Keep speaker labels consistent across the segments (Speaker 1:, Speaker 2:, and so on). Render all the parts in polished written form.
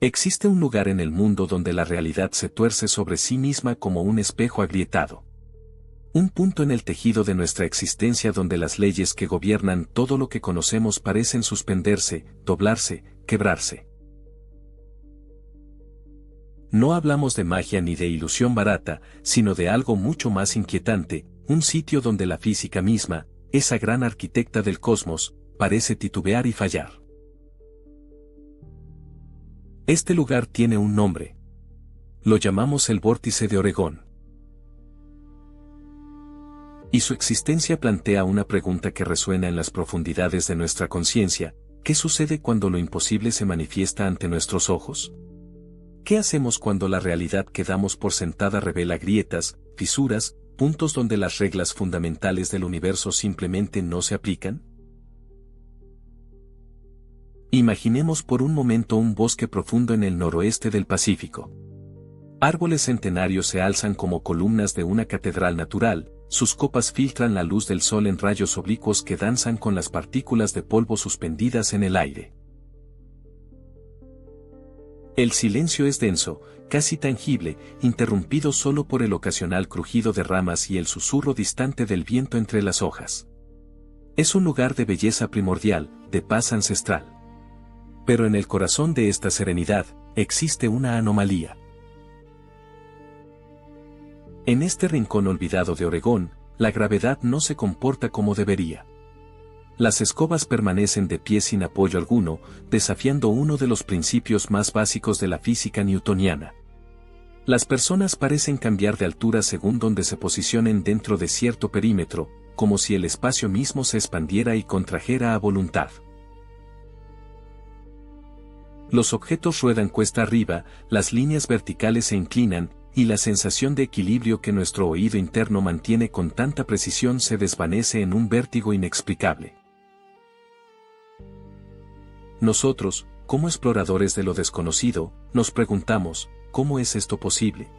Speaker 1: Existe un lugar en el mundo donde la realidad se tuerce sobre sí misma como un espejo agrietado. Un punto en el tejido de nuestra existencia donde las leyes que gobiernan todo lo que conocemos parecen suspenderse, doblarse, quebrarse. No hablamos de magia ni de ilusión barata, sino de algo mucho más inquietante, un sitio donde la física misma, esa gran arquitecta del cosmos, parece titubear y fallar. Este lugar tiene un nombre. Lo llamamos el Vórtice de Oregón. Y su existencia plantea una pregunta que resuena en las profundidades de nuestra conciencia: ¿qué sucede cuando lo imposible se manifiesta ante nuestros ojos? ¿Qué hacemos cuando la realidad que damos por sentada revela grietas, fisuras, puntos donde las reglas fundamentales del universo simplemente no se aplican? Imaginemos por un momento un bosque profundo en el noroeste del Pacífico. Árboles centenarios se alzan como columnas de una catedral natural, sus copas filtran la luz del sol en rayos oblicuos que danzan con las partículas de polvo suspendidas en el aire. El silencio es denso, casi tangible, interrumpido solo por el ocasional crujido de ramas y el susurro distante del viento entre las hojas. Es un lugar de belleza primordial, de paz ancestral. Pero en el corazón de esta serenidad, existe una anomalía. En este rincón olvidado de Oregón, la gravedad no se comporta como debería. Las escobas permanecen de pie sin apoyo alguno, desafiando uno de los principios más básicos de la física newtoniana. Las personas parecen cambiar de altura según donde se posicionen dentro de cierto perímetro, como si el espacio mismo se expandiera y contrajera a voluntad. Los objetos ruedan cuesta arriba, las líneas verticales se inclinan, y la sensación de equilibrio que nuestro oído interno mantiene con tanta precisión se desvanece en un vértigo inexplicable. Nosotros, como exploradores de lo desconocido, nos preguntamos, ¿cómo es esto posible?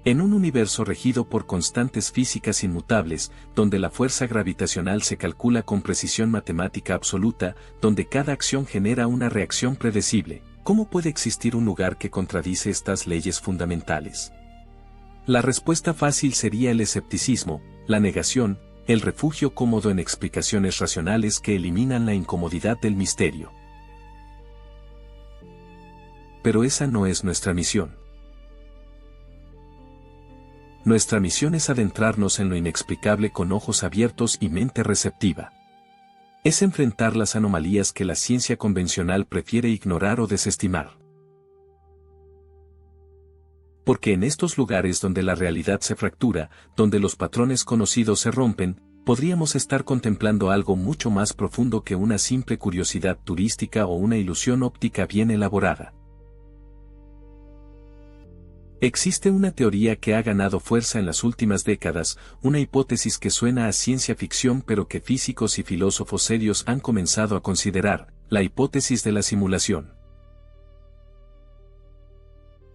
Speaker 1: En un universo regido por constantes físicas inmutables, donde la fuerza gravitacional se calcula con precisión matemática absoluta, donde cada acción genera una reacción predecible, ¿cómo puede existir un lugar que contradice estas leyes fundamentales? La respuesta fácil sería el escepticismo, la negación, el refugio cómodo en explicaciones racionales que eliminan la incomodidad del misterio. Pero esa no es nuestra misión. Nuestra misión es adentrarnos en lo inexplicable con ojos abiertos y mente receptiva. Es enfrentar las anomalías que la ciencia convencional prefiere ignorar o desestimar. Porque en estos lugares donde la realidad se fractura, donde los patrones conocidos se rompen, podríamos estar contemplando algo mucho más profundo que una simple curiosidad turística o una ilusión óptica bien elaborada. Existe una teoría que ha ganado fuerza en las últimas décadas, una hipótesis que suena a ciencia ficción pero que físicos y filósofos serios han comenzado a considerar: la hipótesis de la simulación.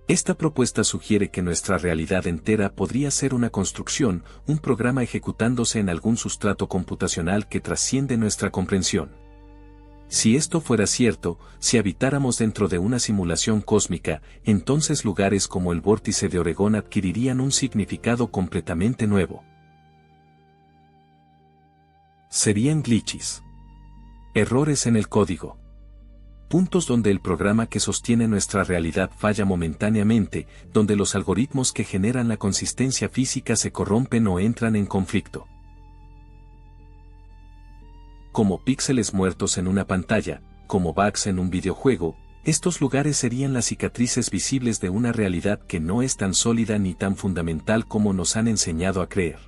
Speaker 1: Esta propuesta sugiere que nuestra realidad entera podría ser una construcción, un programa ejecutándose en algún sustrato computacional que trasciende nuestra comprensión. Si esto fuera cierto, si habitáramos dentro de una simulación cósmica, entonces lugares como el Vórtice de Oregón adquirirían un significado completamente nuevo. Serían glitches. Errores en el código. Puntos donde el programa que sostiene nuestra realidad falla momentáneamente, donde los algoritmos que generan la consistencia física se corrompen o entran en conflicto. Como píxeles muertos en una pantalla, como bugs en un videojuego, estos lugares serían las cicatrices visibles de una realidad que no es tan sólida ni tan fundamental como nos han enseñado a creer.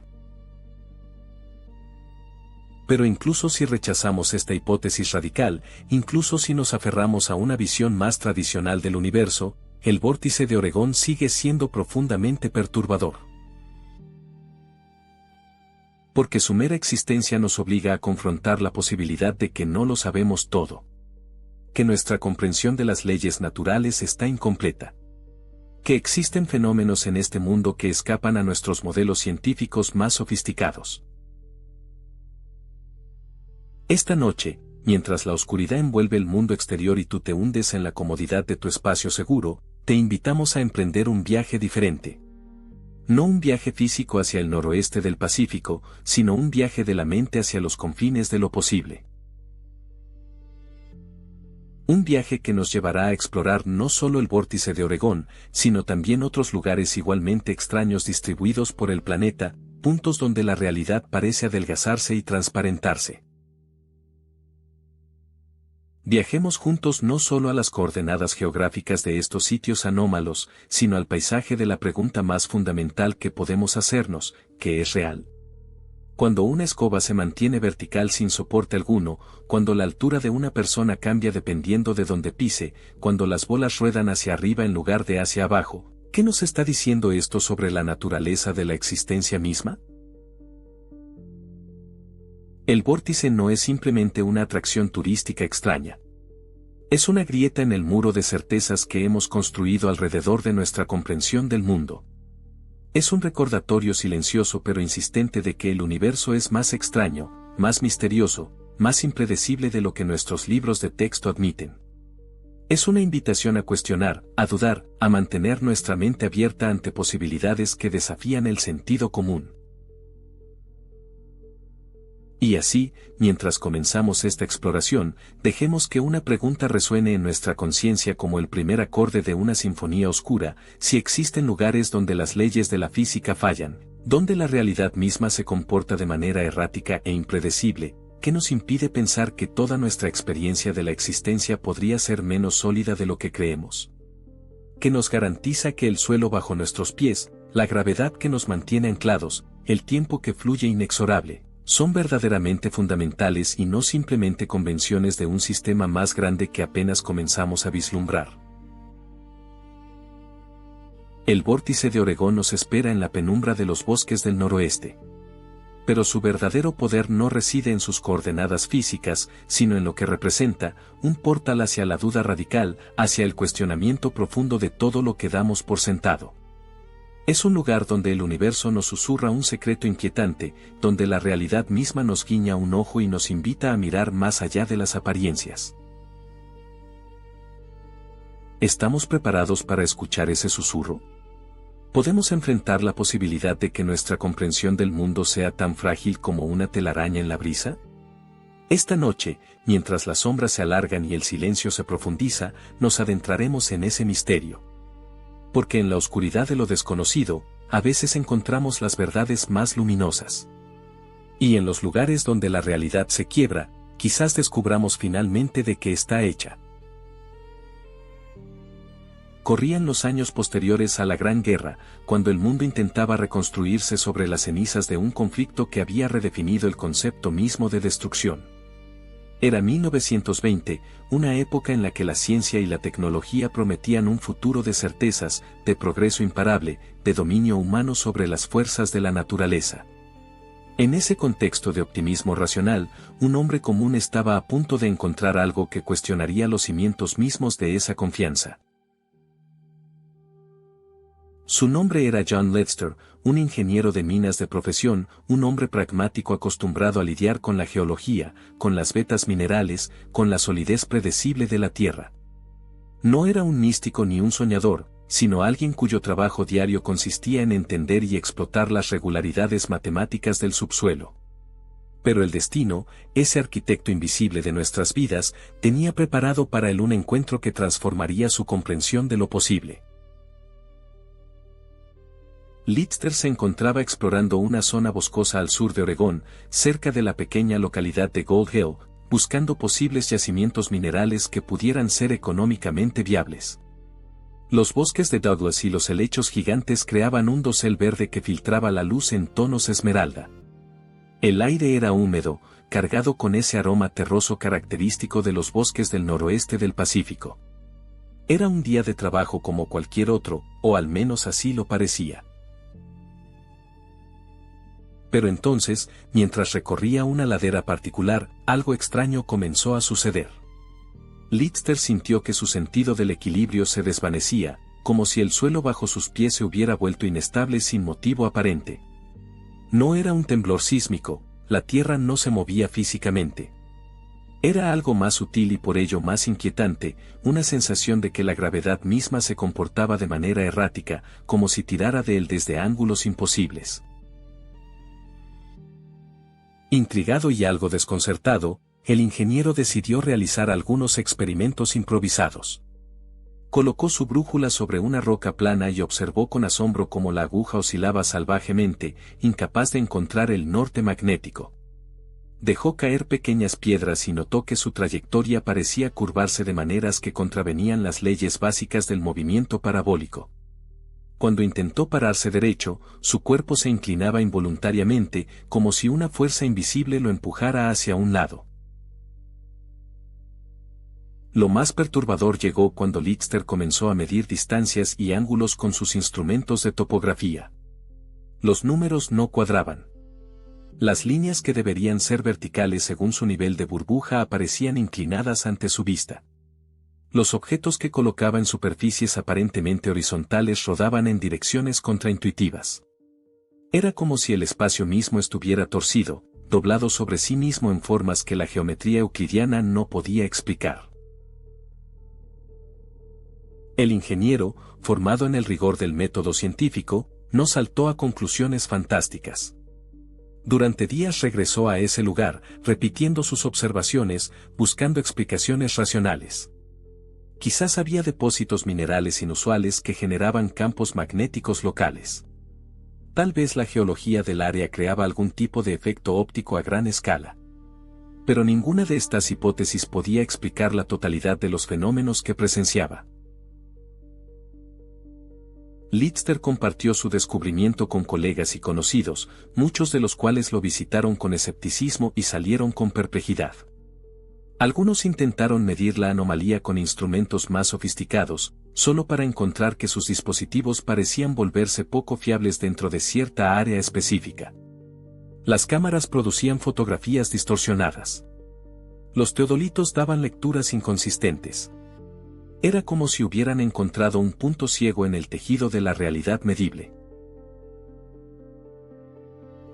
Speaker 1: Pero incluso si rechazamos esta hipótesis radical, incluso si nos aferramos a una visión más tradicional del universo, el Vórtice de Oregón sigue siendo profundamente perturbador. Porque su mera existencia nos obliga a confrontar la posibilidad de que no lo sabemos todo. Que nuestra comprensión de las leyes naturales está incompleta. Que existen fenómenos en este mundo que escapan a nuestros modelos científicos más sofisticados. Esta noche, mientras la oscuridad envuelve el mundo exterior y tú te hundes en la comodidad de tu espacio seguro, te invitamos a emprender un viaje diferente. No un viaje físico hacia el noroeste del Pacífico, sino un viaje de la mente hacia los confines de lo posible. Un viaje que nos llevará a explorar no solo el vórtice de Oregón, sino también otros lugares igualmente extraños distribuidos por el planeta, puntos donde la realidad parece adelgazarse y transparentarse. Viajemos juntos no solo a las coordenadas geográficas de estos sitios anómalos, sino al paisaje de la pregunta más fundamental que podemos hacernos, ¿qué es real? Cuando una escoba se mantiene vertical sin soporte alguno, cuando la altura de una persona cambia dependiendo de donde pise, cuando las bolas ruedan hacia arriba en lugar de hacia abajo, ¿qué nos está diciendo esto sobre la naturaleza de la existencia misma? El vórtice no es simplemente una atracción turística extraña. Es una grieta en el muro de certezas que hemos construido alrededor de nuestra comprensión del mundo. Es un recordatorio silencioso pero insistente de que el universo es más extraño, más misterioso, más impredecible de lo que nuestros libros de texto admiten. Es una invitación a cuestionar, a dudar, a mantener nuestra mente abierta ante posibilidades que desafían el sentido común. Y así, mientras comenzamos esta exploración, dejemos que una pregunta resuene en nuestra conciencia como el primer acorde de una sinfonía oscura: si existen lugares donde las leyes de la física fallan, donde la realidad misma se comporta de manera errática e impredecible, ¿qué nos impide pensar que toda nuestra experiencia de la existencia podría ser menos sólida de lo que creemos? ¿Qué nos garantiza que el suelo bajo nuestros pies, la gravedad que nos mantiene anclados, el tiempo que fluye inexorable, son verdaderamente fundamentales y no simplemente convenciones de un sistema más grande que apenas comenzamos a vislumbrar? El vórtice de Oregón nos espera en la penumbra de los bosques del noroeste. Pero su verdadero poder no reside en sus coordenadas físicas, sino en lo que representa: un portal hacia la duda radical, hacia el cuestionamiento profundo de todo lo que damos por sentado. Es un lugar donde el universo nos susurra un secreto inquietante, donde la realidad misma nos guiña un ojo y nos invita a mirar más allá de las apariencias. ¿Estamos preparados para escuchar ese susurro? ¿Podemos enfrentar la posibilidad de que nuestra comprensión del mundo sea tan frágil como una telaraña en la brisa? Esta noche, mientras las sombras se alargan y el silencio se profundiza, nos adentraremos en ese misterio. Porque en la oscuridad de lo desconocido, a veces encontramos las verdades más luminosas. Y en los lugares donde la realidad se quiebra, quizás descubramos finalmente de qué está hecha. Corrían los años posteriores a la Gran Guerra, cuando el mundo intentaba reconstruirse sobre las cenizas de un conflicto que había redefinido el concepto mismo de destrucción. Era 1920, una época en la que la ciencia y la tecnología prometían un futuro de certezas, de progreso imparable, de dominio humano sobre las fuerzas de la naturaleza. En ese contexto de optimismo racional, un hombre común estaba a punto de encontrar algo que cuestionaría los cimientos mismos de esa confianza. Su nombre era John Lester, un ingeniero de minas de profesión, un hombre pragmático acostumbrado a lidiar con la geología, con las vetas minerales, con la solidez predecible de la tierra. No era un místico ni un soñador, sino alguien cuyo trabajo diario consistía en entender y explotar las regularidades matemáticas del subsuelo. Pero el destino, ese arquitecto invisible de nuestras vidas, tenía preparado para él un encuentro que transformaría su comprensión de lo posible. Lester se encontraba explorando una zona boscosa al sur de Oregón, cerca de la pequeña localidad de Gold Hill, buscando posibles yacimientos minerales que pudieran ser económicamente viables. Los bosques de Douglas y los helechos gigantes creaban un dosel verde que filtraba la luz en tonos esmeralda. El aire era húmedo, cargado con ese aroma terroso característico de los bosques del noroeste del Pacífico. Era un día de trabajo como cualquier otro, o al menos así lo parecía. Pero entonces, mientras recorría una ladera particular, algo extraño comenzó a suceder. Lester sintió que su sentido del equilibrio se desvanecía, como si el suelo bajo sus pies se hubiera vuelto inestable sin motivo aparente. No era un temblor sísmico, la tierra no se movía físicamente. Era algo más sutil y por ello más inquietante, una sensación de que la gravedad misma se comportaba de manera errática, como si tirara de él desde ángulos imposibles. Intrigado y algo desconcertado, el ingeniero decidió realizar algunos experimentos improvisados. Colocó su brújula sobre una roca plana y observó con asombro cómo la aguja oscilaba salvajemente, incapaz de encontrar el norte magnético. Dejó caer pequeñas piedras y notó que su trayectoria parecía curvarse de maneras que contravenían las leyes básicas del movimiento parabólico. Cuando intentó pararse derecho, su cuerpo se inclinaba involuntariamente, como si una fuerza invisible lo empujara hacia un lado. Lo más perturbador llegó cuando Lister comenzó a medir distancias y ángulos con sus instrumentos de topografía. Los números no cuadraban. Las líneas que deberían ser verticales según su nivel de burbuja aparecían inclinadas ante su vista. Los objetos que colocaba en superficies aparentemente horizontales rodaban en direcciones contraintuitivas. Era como si el espacio mismo estuviera torcido, doblado sobre sí mismo en formas que la geometría euclidiana no podía explicar. El ingeniero, formado en el rigor del método científico, no saltó a conclusiones fantásticas. Durante días regresó a ese lugar, repitiendo sus observaciones, buscando explicaciones racionales. Quizás había depósitos minerales inusuales que generaban campos magnéticos locales. Tal vez la geología del área creaba algún tipo de efecto óptico a gran escala. Pero ninguna de estas hipótesis podía explicar la totalidad de los fenómenos que presenciaba. Lister compartió su descubrimiento con colegas y conocidos, muchos de los cuales lo visitaron con escepticismo y salieron con perplejidad. Algunos intentaron medir la anomalía con instrumentos más sofisticados, solo para encontrar que sus dispositivos parecían volverse poco fiables dentro de cierta área específica. Las cámaras producían fotografías distorsionadas. Los teodolitos daban lecturas inconsistentes. Era como si hubieran encontrado un punto ciego en el tejido de la realidad medible.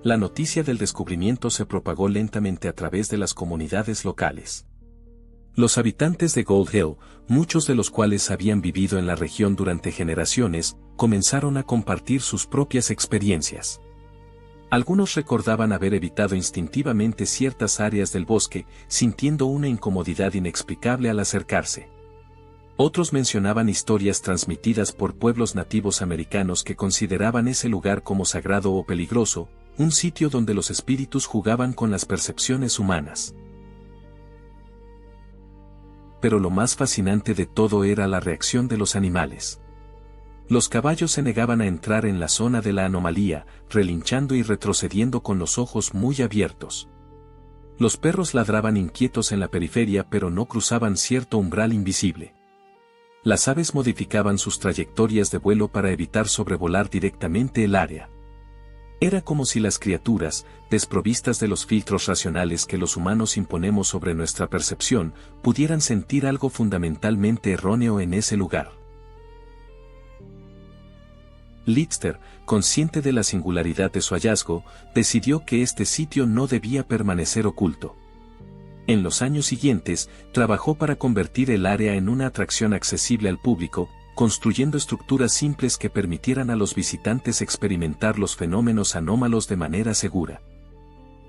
Speaker 1: La noticia del descubrimiento se propagó lentamente a través de las comunidades locales. Los habitantes de Gold Hill, muchos de los cuales habían vivido en la región durante generaciones, comenzaron a compartir sus propias experiencias. Algunos recordaban haber evitado instintivamente ciertas áreas del bosque, sintiendo una incomodidad inexplicable al acercarse. Otros mencionaban historias transmitidas por pueblos nativos americanos que consideraban ese lugar como sagrado o peligroso, un sitio donde los espíritus jugaban con las percepciones humanas. Pero lo más fascinante de todo era la reacción de los animales. Los caballos se negaban a entrar en la zona de la anomalía, relinchando y retrocediendo con los ojos muy abiertos. Los perros ladraban inquietos en la periferia pero no cruzaban cierto umbral invisible. Las aves modificaban sus trayectorias de vuelo para evitar sobrevolar directamente el área. Era como si las criaturas, desprovistas de los filtros racionales que los humanos imponemos sobre nuestra percepción, pudieran sentir algo fundamentalmente erróneo en ese lugar. Lister, consciente de la singularidad de su hallazgo, decidió que este sitio no debía permanecer oculto. En los años siguientes, trabajó para convertir el área en una atracción accesible al público, construyendo estructuras simples que permitieran a los visitantes experimentar los fenómenos anómalos de manera segura.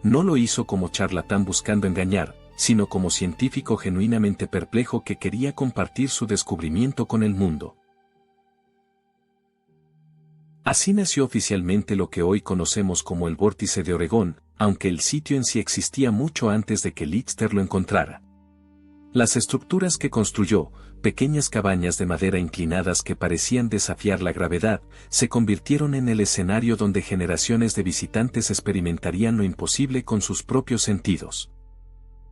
Speaker 1: No lo hizo como charlatán buscando engañar, sino como científico genuinamente perplejo que quería compartir su descubrimiento con el mundo. Así nació oficialmente lo que hoy conocemos como el Vórtice de Oregón, aunque el sitio en sí existía mucho antes de que Lister lo encontrara. Las estructuras que construyó, pequeñas cabañas de madera inclinadas que parecían desafiar la gravedad, se convirtieron en el escenario donde generaciones de visitantes experimentarían lo imposible con sus propios sentidos.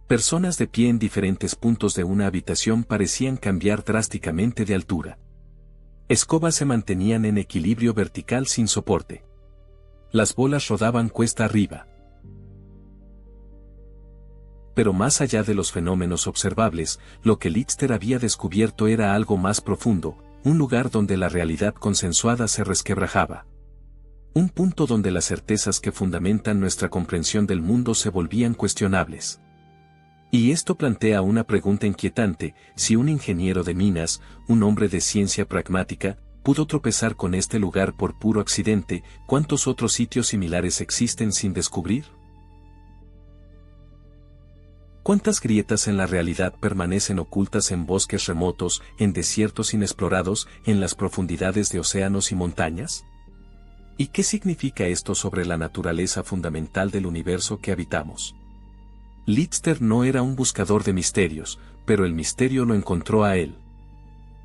Speaker 1: Personas de pie en diferentes puntos de una habitación parecían cambiar drásticamente de altura. Escobas se mantenían en equilibrio vertical sin soporte. Las bolas rodaban cuesta arriba. Pero más allá de los fenómenos observables, lo que Lister había descubierto era algo más profundo, un lugar donde la realidad consensuada se resquebrajaba. Un punto donde las certezas que fundamentan nuestra comprensión del mundo se volvían cuestionables. Y esto plantea una pregunta inquietante: si un ingeniero de minas, un hombre de ciencia pragmática, pudo tropezar con este lugar por puro accidente, ¿cuántos otros sitios similares existen sin descubrir? ¿Cuántas grietas en la realidad permanecen ocultas en bosques remotos, en desiertos inexplorados, en las profundidades de océanos y montañas? ¿Y qué significa esto sobre la naturaleza fundamental del universo que habitamos? Lister no era un buscador de misterios, pero el misterio lo encontró a él.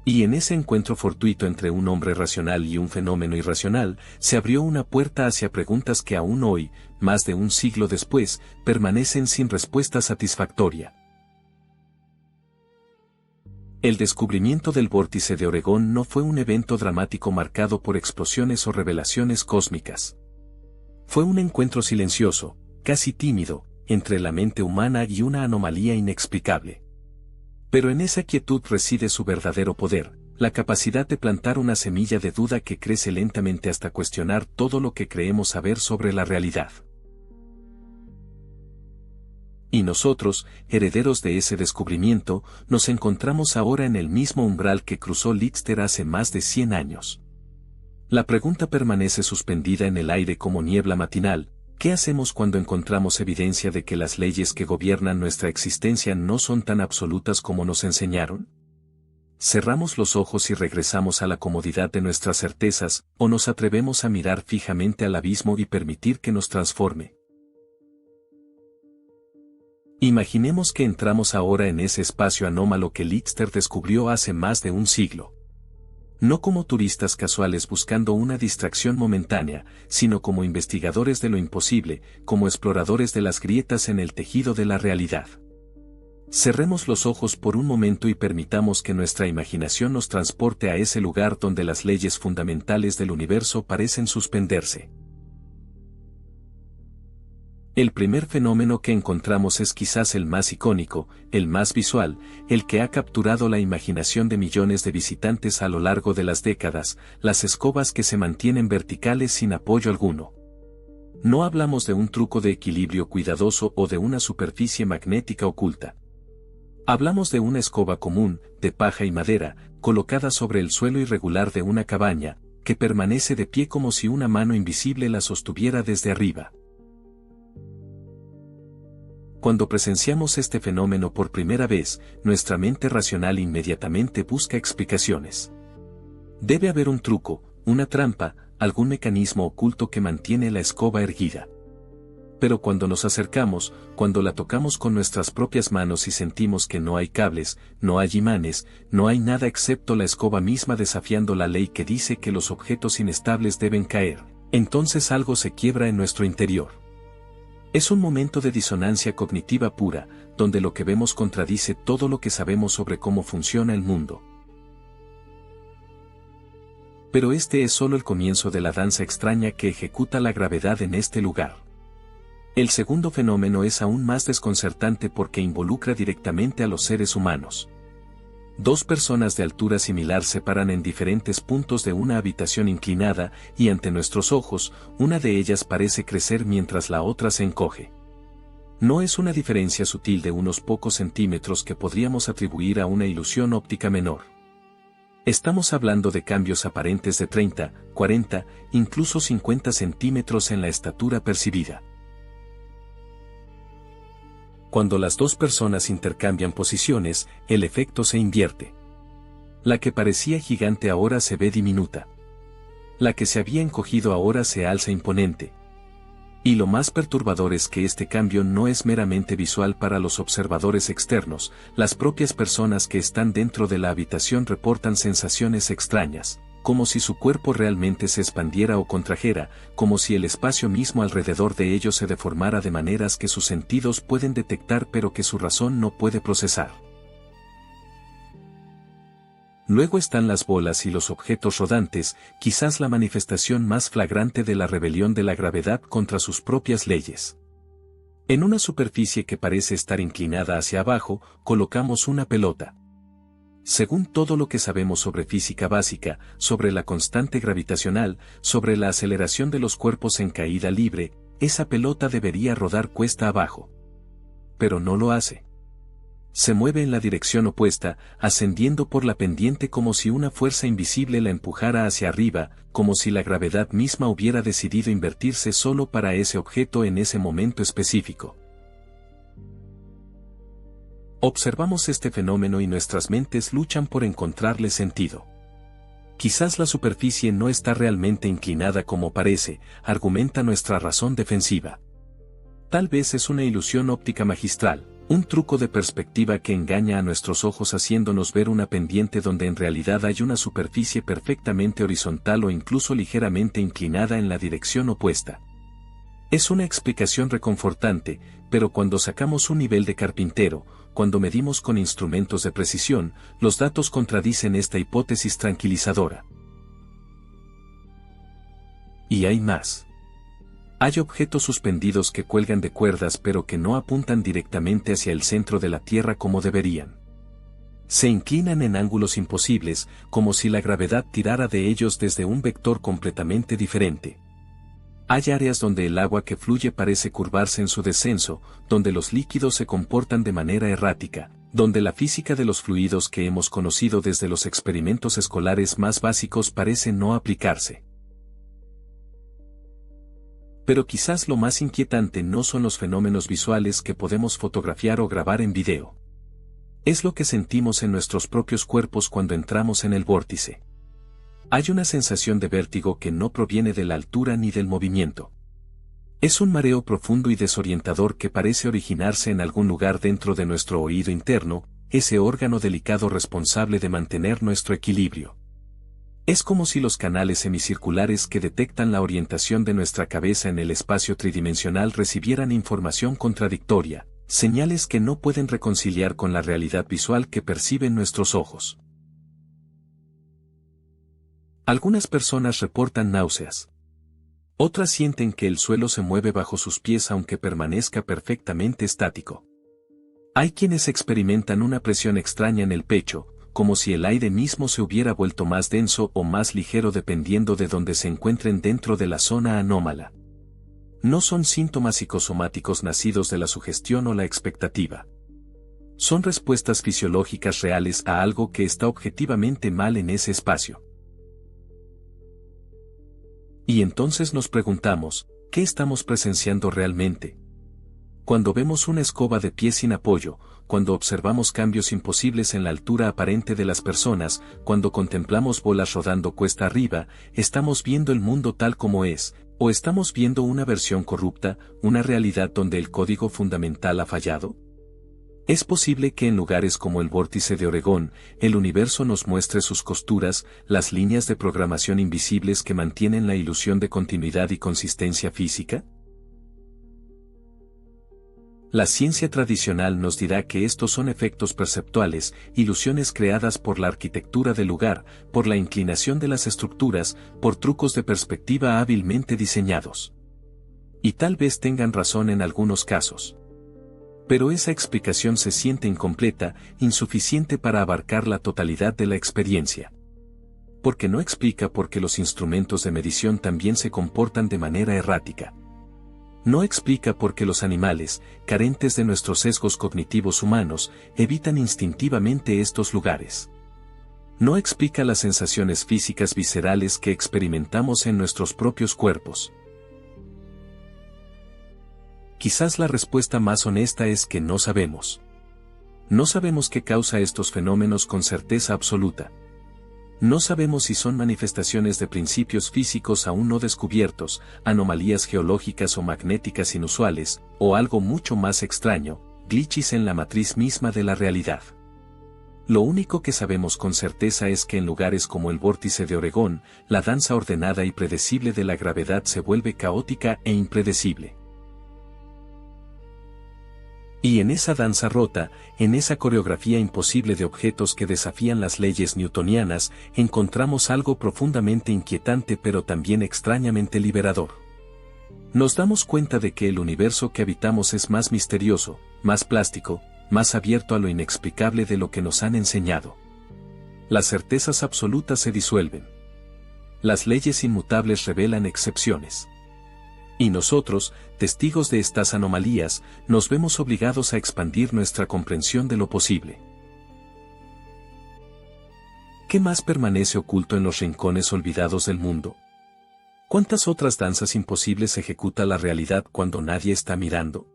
Speaker 1: Y en ese encuentro fortuito entre un hombre racional y un fenómeno irracional, se abrió una puerta hacia preguntas que aún hoy, más de un siglo después, permanecen sin respuesta satisfactoria. El descubrimiento del vórtice de Oregón no fue un evento dramático marcado por explosiones o revelaciones cósmicas. Fue un encuentro silencioso, casi tímido, entre la mente humana y una anomalía inexplicable. Pero en esa quietud reside su verdadero poder, la capacidad de plantar una semilla de duda que crece lentamente hasta cuestionar todo lo que creemos saber sobre la realidad. Y nosotros, herederos de ese descubrimiento, nos encontramos ahora en el mismo umbral que cruzó Lister hace más de 100 años. La pregunta permanece suspendida en el aire como niebla matinal: ¿qué hacemos cuando encontramos evidencia de que las leyes que gobiernan nuestra existencia no son tan absolutas como nos enseñaron? ¿Cerramos los ojos y regresamos a la comodidad de nuestras certezas, o nos atrevemos a mirar fijamente al abismo y permitir que nos transforme? Imaginemos que entramos ahora en ese espacio anómalo que Lister descubrió hace más de un siglo. No como turistas casuales buscando una distracción momentánea, sino como investigadores de lo imposible, como exploradores de las grietas en el tejido de la realidad. Cerremos los ojos por un momento y permitamos que nuestra imaginación nos transporte a ese lugar donde las leyes fundamentales del universo parecen suspenderse. El primer fenómeno que encontramos es quizás el más icónico, el más visual, el que ha capturado la imaginación de millones de visitantes a lo largo de las décadas: las escobas que se mantienen verticales sin apoyo alguno. No hablamos de un truco de equilibrio cuidadoso o de una superficie magnética oculta. Hablamos de una escoba común, de paja y madera, colocada sobre el suelo irregular de una cabaña, que permanece de pie como si una mano invisible la sostuviera desde arriba. Cuando presenciamos este fenómeno por primera vez, nuestra mente racional inmediatamente busca explicaciones. Debe haber un truco, una trampa, algún mecanismo oculto que mantiene la escoba erguida. Pero cuando nos acercamos, cuando la tocamos con nuestras propias manos y sentimos que no hay cables, no hay imanes, no hay nada excepto la escoba misma desafiando la ley que dice que los objetos inestables deben caer, entonces algo se quiebra en nuestro interior. Es un momento de disonancia cognitiva pura, donde lo que vemos contradice todo lo que sabemos sobre cómo funciona el mundo. Pero este es solo el comienzo de la danza extraña que ejecuta la gravedad en este lugar. El segundo fenómeno es aún más desconcertante porque involucra directamente a los seres humanos. Dos personas de altura similar se paran en diferentes puntos de una habitación inclinada, y ante nuestros ojos, una de ellas parece crecer mientras la otra se encoge. No es una diferencia sutil de unos pocos centímetros que podríamos atribuir a una ilusión óptica menor. Estamos hablando de cambios aparentes de 30, 40, incluso 50 centímetros en la estatura percibida. Cuando las dos personas intercambian posiciones, el efecto se invierte. La que parecía gigante ahora se ve diminuta. La que se había encogido ahora se alza imponente. Y lo más perturbador es que este cambio no es meramente visual para los observadores externos. Las propias personas que están dentro de la habitación reportan sensaciones extrañas, como si su cuerpo realmente se expandiera o contrajera, como si el espacio mismo alrededor de ellos se deformara de maneras que sus sentidos pueden detectar pero que su razón no puede procesar. Luego están las bolas y los objetos rodantes, quizás la manifestación más flagrante de la rebelión de la gravedad contra sus propias leyes. En una superficie que parece estar inclinada hacia abajo, colocamos una pelota. Según todo lo que sabemos sobre física básica, sobre la constante gravitacional, sobre la aceleración de los cuerpos en caída libre, esa pelota debería rodar cuesta abajo. Pero no lo hace. Se mueve en la dirección opuesta, ascendiendo por la pendiente como si una fuerza invisible la empujara hacia arriba, como si la gravedad misma hubiera decidido invertirse solo para ese objeto en ese momento específico. Observamos este fenómeno y nuestras mentes luchan por encontrarle sentido. Quizás la superficie no está realmente inclinada como parece, argumenta nuestra razón defensiva. Tal vez es una ilusión óptica magistral, un truco de perspectiva que engaña a nuestros ojos haciéndonos ver una pendiente donde en realidad hay una superficie perfectamente horizontal o incluso ligeramente inclinada en la dirección opuesta. Es una explicación reconfortante, pero cuando sacamos un nivel de carpintero, cuando medimos con instrumentos de precisión, los datos contradicen esta hipótesis tranquilizadora. Y hay más. Hay objetos suspendidos que cuelgan de cuerdas pero que no apuntan directamente hacia el centro de la Tierra como deberían. Se inclinan en ángulos imposibles, como si la gravedad tirara de ellos desde un vector completamente diferente. Hay áreas donde el agua que fluye parece curvarse en su descenso, donde los líquidos se comportan de manera errática, donde la física de los fluidos que hemos conocido desde los experimentos escolares más básicos parece no aplicarse. Pero quizás lo más inquietante no son los fenómenos visuales que podemos fotografiar o grabar en video. Es lo que sentimos en nuestros propios cuerpos cuando entramos en el vórtice. Hay una sensación de vértigo que no proviene de la altura ni del movimiento. Es un mareo profundo y desorientador que parece originarse en algún lugar dentro de nuestro oído interno, ese órgano delicado responsable de mantener nuestro equilibrio. Es como si los canales semicirculares que detectan la orientación de nuestra cabeza en el espacio tridimensional recibieran información contradictoria, señales que no pueden reconciliar con la realidad visual que perciben nuestros ojos. Algunas personas reportan náuseas. Otras sienten que el suelo se mueve bajo sus pies aunque permanezca perfectamente estático. Hay quienes experimentan una presión extraña en el pecho, como si el aire mismo se hubiera vuelto más denso o más ligero dependiendo de donde se encuentren dentro de la zona anómala. No son síntomas psicosomáticos nacidos de la sugestión o la expectativa. Son respuestas fisiológicas reales a algo que está objetivamente mal en ese espacio. Y entonces nos preguntamos, ¿qué estamos presenciando realmente? Cuando vemos una escoba de pie sin apoyo, cuando observamos cambios imposibles en la altura aparente de las personas, cuando contemplamos bolas rodando cuesta arriba, ¿estamos viendo el mundo tal como es, o estamos viendo una versión corrupta, una realidad donde el código fundamental ha fallado? Es posible que en lugares como el vórtice de Oregón, el universo nos muestre sus costuras, las líneas de programación invisibles que mantienen la ilusión de continuidad y consistencia física. La ciencia tradicional nos dirá que estos son efectos perceptuales, ilusiones creadas por la arquitectura del lugar, por la inclinación de las estructuras, por trucos de perspectiva hábilmente diseñados. Y tal vez tengan razón en algunos casos. Pero esa explicación se siente incompleta, insuficiente para abarcar la totalidad de la experiencia. Porque no explica por qué los instrumentos de medición también se comportan de manera errática. No explica por qué los animales, carentes de nuestros sesgos cognitivos humanos, evitan instintivamente estos lugares. No explica las sensaciones físicas viscerales que experimentamos en nuestros propios cuerpos. Quizás la respuesta más honesta es que no sabemos. No sabemos qué causa estos fenómenos con certeza absoluta. No sabemos si son manifestaciones de principios físicos aún no descubiertos, anomalías geológicas o magnéticas inusuales, o algo mucho más extraño, glitches en la matriz misma de la realidad. Lo único que sabemos con certeza es que en lugares como el vórtice de Oregón, la danza ordenada y predecible de la gravedad se vuelve caótica e impredecible. Y en esa danza rota, en esa coreografía imposible de objetos que desafían las leyes newtonianas, encontramos algo profundamente inquietante pero también extrañamente liberador. Nos damos cuenta de que el universo que habitamos es más misterioso, más plástico, más abierto a lo inexplicable de lo que nos han enseñado. Las certezas absolutas se disuelven. Las leyes inmutables revelan excepciones. Y nosotros, testigos de estas anomalías, nos vemos obligados a expandir nuestra comprensión de lo posible. ¿Qué más permanece oculto en los rincones olvidados del mundo? ¿Cuántas otras danzas imposibles ejecuta la realidad cuando nadie está mirando?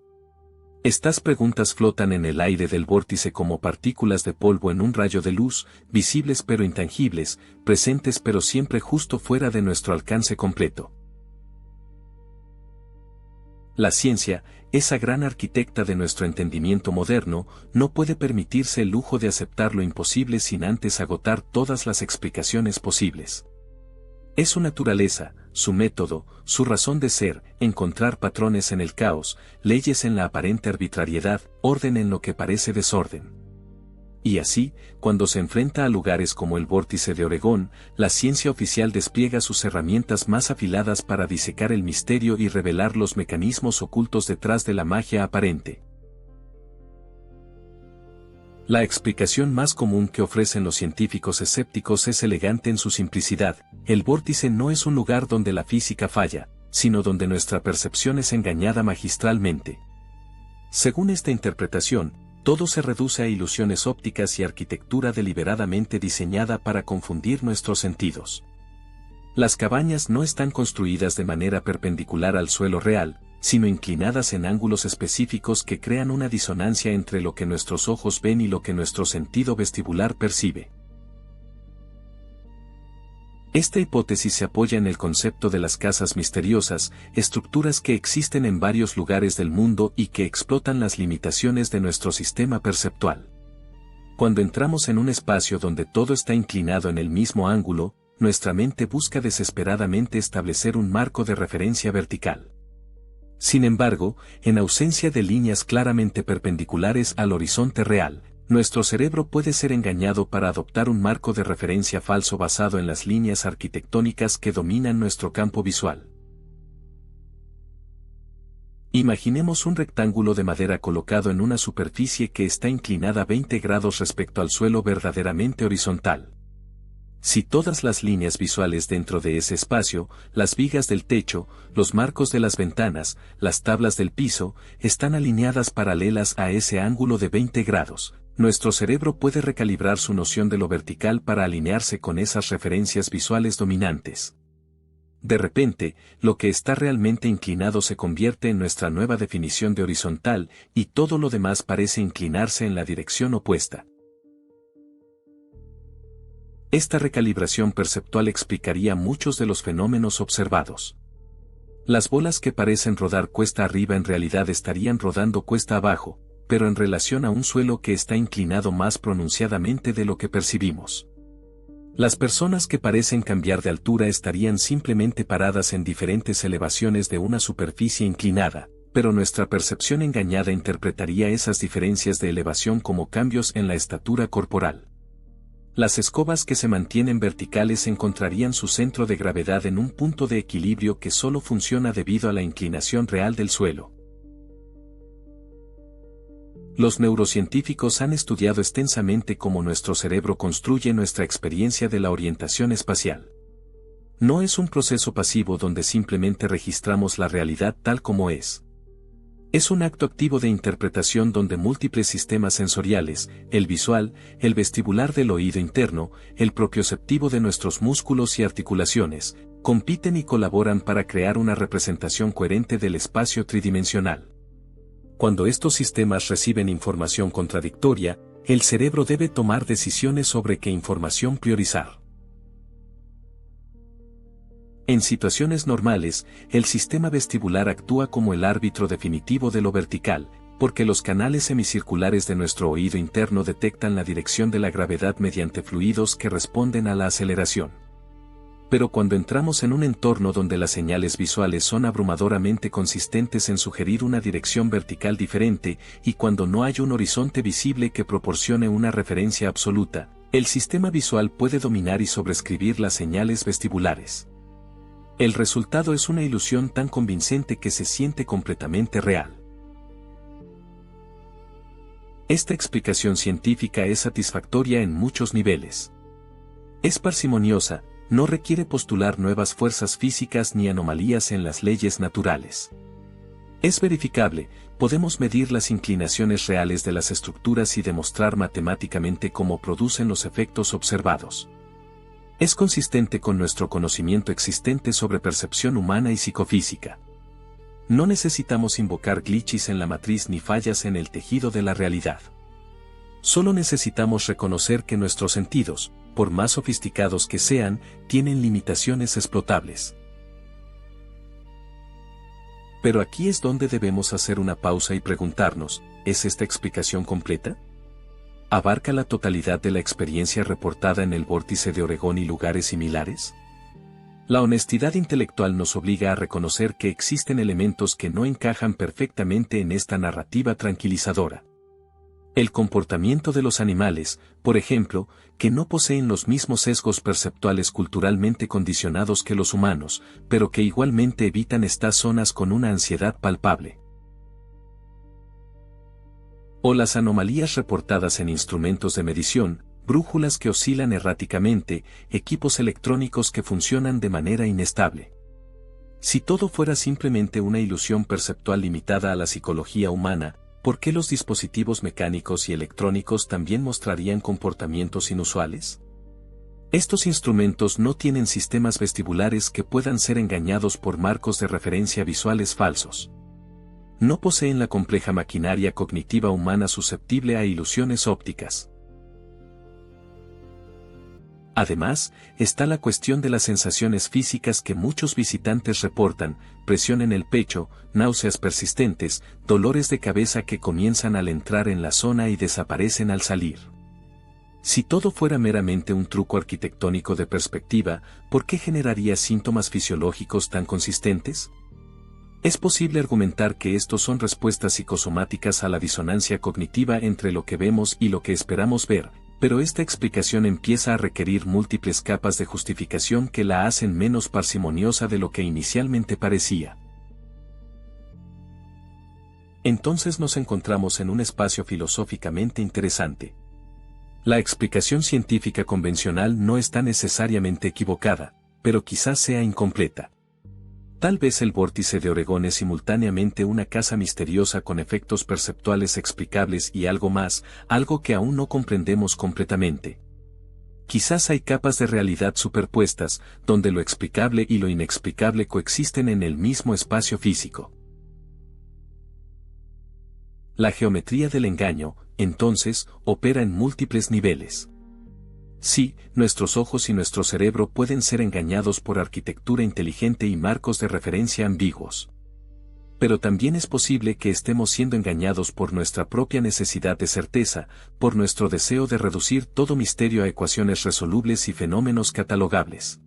Speaker 1: Estas preguntas flotan en el aire del vórtice como partículas de polvo en un rayo de luz, visibles pero intangibles, presentes pero siempre justo fuera de nuestro alcance completo. La ciencia, esa gran arquitecta de nuestro entendimiento moderno, no puede permitirse el lujo de aceptar lo imposible sin antes agotar todas las explicaciones posibles. Es su naturaleza, su método, su razón de ser, encontrar patrones en el caos, leyes en la aparente arbitrariedad, orden en lo que parece desorden. Y así, cuando se enfrenta a lugares como el vórtice de Oregón, la ciencia oficial despliega sus herramientas más afiladas para disecar el misterio y revelar los mecanismos ocultos detrás de la magia aparente. La explicación más común que ofrecen los científicos escépticos es elegante en su simplicidad: el vórtice no es un lugar donde la física falla, sino donde nuestra percepción es engañada magistralmente. Según esta interpretación, todo se reduce a ilusiones ópticas y arquitectura deliberadamente diseñada para confundir nuestros sentidos. Las cabañas no están construidas de manera perpendicular al suelo real, sino inclinadas en ángulos específicos que crean una disonancia entre lo que nuestros ojos ven y lo que nuestro sentido vestibular percibe. Esta hipótesis se apoya en el concepto de las casas misteriosas, estructuras que existen en varios lugares del mundo y que explotan las limitaciones de nuestro sistema perceptual. Cuando entramos en un espacio donde todo está inclinado en el mismo ángulo, nuestra mente busca desesperadamente establecer un marco de referencia vertical. Sin embargo, en ausencia de líneas claramente perpendiculares al horizonte real, nuestro cerebro puede ser engañado para adoptar un marco de referencia falso basado en las líneas arquitectónicas que dominan nuestro campo visual. Imaginemos un rectángulo de madera colocado en una superficie que está inclinada 20 grados respecto al suelo verdaderamente horizontal. Si todas las líneas visuales dentro de ese espacio, las vigas del techo, los marcos de las ventanas, las tablas del piso, están alineadas paralelas a ese ángulo de 20 grados, nuestro cerebro puede recalibrar su noción de lo vertical para alinearse con esas referencias visuales dominantes. De repente, lo que está realmente inclinado se convierte en nuestra nueva definición de horizontal, y todo lo demás parece inclinarse en la dirección opuesta. Esta recalibración perceptual explicaría muchos de los fenómenos observados. Las bolas que parecen rodar cuesta arriba en realidad estarían rodando cuesta abajo, pero en relación a un suelo que está inclinado más pronunciadamente de lo que percibimos. Las personas que parecen cambiar de altura estarían simplemente paradas en diferentes elevaciones de una superficie inclinada, pero nuestra percepción engañada interpretaría esas diferencias de elevación como cambios en la estatura corporal. Las escobas que se mantienen verticales encontrarían su centro de gravedad en un punto de equilibrio que solo funciona debido a la inclinación real del suelo. Los neurocientíficos han estudiado extensamente cómo nuestro cerebro construye nuestra experiencia de la orientación espacial. No es un proceso pasivo donde simplemente registramos la realidad tal como es. Es un acto activo de interpretación donde múltiples sistemas sensoriales, el visual, el vestibular del oído interno, el propioceptivo de nuestros músculos y articulaciones, compiten y colaboran para crear una representación coherente del espacio tridimensional. Cuando estos sistemas reciben información contradictoria, el cerebro debe tomar decisiones sobre qué información priorizar. En situaciones normales, el sistema vestibular actúa como el árbitro definitivo de lo vertical, porque los canales semicirculares de nuestro oído interno detectan la dirección de la gravedad mediante fluidos que responden a la aceleración. Pero cuando entramos en un entorno donde las señales visuales son abrumadoramente consistentes en sugerir una dirección vertical diferente, y cuando no hay un horizonte visible que proporcione una referencia absoluta, el sistema visual puede dominar y sobreescribir las señales vestibulares. El resultado es una ilusión tan convincente que se siente completamente real. Esta explicación científica es satisfactoria en muchos niveles. Es parsimoniosa, no requiere postular nuevas fuerzas físicas ni anomalías en las leyes naturales. Es verificable, podemos medir las inclinaciones reales de las estructuras y demostrar matemáticamente cómo producen los efectos observados. Es consistente con nuestro conocimiento existente sobre percepción humana y psicofísica. No necesitamos invocar glitches en la matriz ni fallas en el tejido de la realidad. Solo necesitamos reconocer que nuestros sentidos, por más sofisticados que sean, tienen limitaciones explotables. Pero aquí es donde debemos hacer una pausa y preguntarnos, ¿es esta explicación completa? ¿Abarca la totalidad de la experiencia reportada en el vórtice de Oregón y lugares similares? La honestidad intelectual nos obliga a reconocer que existen elementos que no encajan perfectamente en esta narrativa tranquilizadora. El comportamiento de los animales, por ejemplo, que no poseen los mismos sesgos perceptuales culturalmente condicionados que los humanos, pero que igualmente evitan estas zonas con una ansiedad palpable. O las anomalías reportadas en instrumentos de medición, brújulas que oscilan erráticamente, equipos electrónicos que funcionan de manera inestable. Si todo fuera simplemente una ilusión perceptual limitada a la psicología humana, ¿por qué los dispositivos mecánicos y electrónicos también mostrarían comportamientos inusuales? Estos instrumentos no tienen sistemas vestibulares que puedan ser engañados por marcos de referencia visuales falsos. No poseen la compleja maquinaria cognitiva humana susceptible a ilusiones ópticas. Además, está la cuestión de las sensaciones físicas que muchos visitantes reportan: presión en el pecho, náuseas persistentes, dolores de cabeza que comienzan al entrar en la zona y desaparecen al salir. Si todo fuera meramente un truco arquitectónico de perspectiva, ¿por qué generaría síntomas fisiológicos tan consistentes? Es posible argumentar que estos son respuestas psicosomáticas a la disonancia cognitiva entre lo que vemos y lo que esperamos ver, pero esta explicación empieza a requerir múltiples capas de justificación que la hacen menos parsimoniosa de lo que inicialmente parecía. Entonces nos encontramos en un espacio filosóficamente interesante. La explicación científica convencional no está necesariamente equivocada, pero quizás sea incompleta. Tal vez el vórtice de Oregón es simultáneamente una casa misteriosa con efectos perceptuales explicables y algo más, algo que aún no comprendemos completamente. Quizás hay capas de realidad superpuestas, donde lo explicable y lo inexplicable coexisten en el mismo espacio físico. La geometría del engaño, entonces, opera en múltiples niveles. Sí, nuestros ojos y nuestro cerebro pueden ser engañados por arquitectura inteligente y marcos de referencia ambiguos. Pero también es posible que estemos siendo engañados por nuestra propia necesidad de certeza, por nuestro deseo de reducir todo misterio a ecuaciones resolubles y fenómenos catalogables.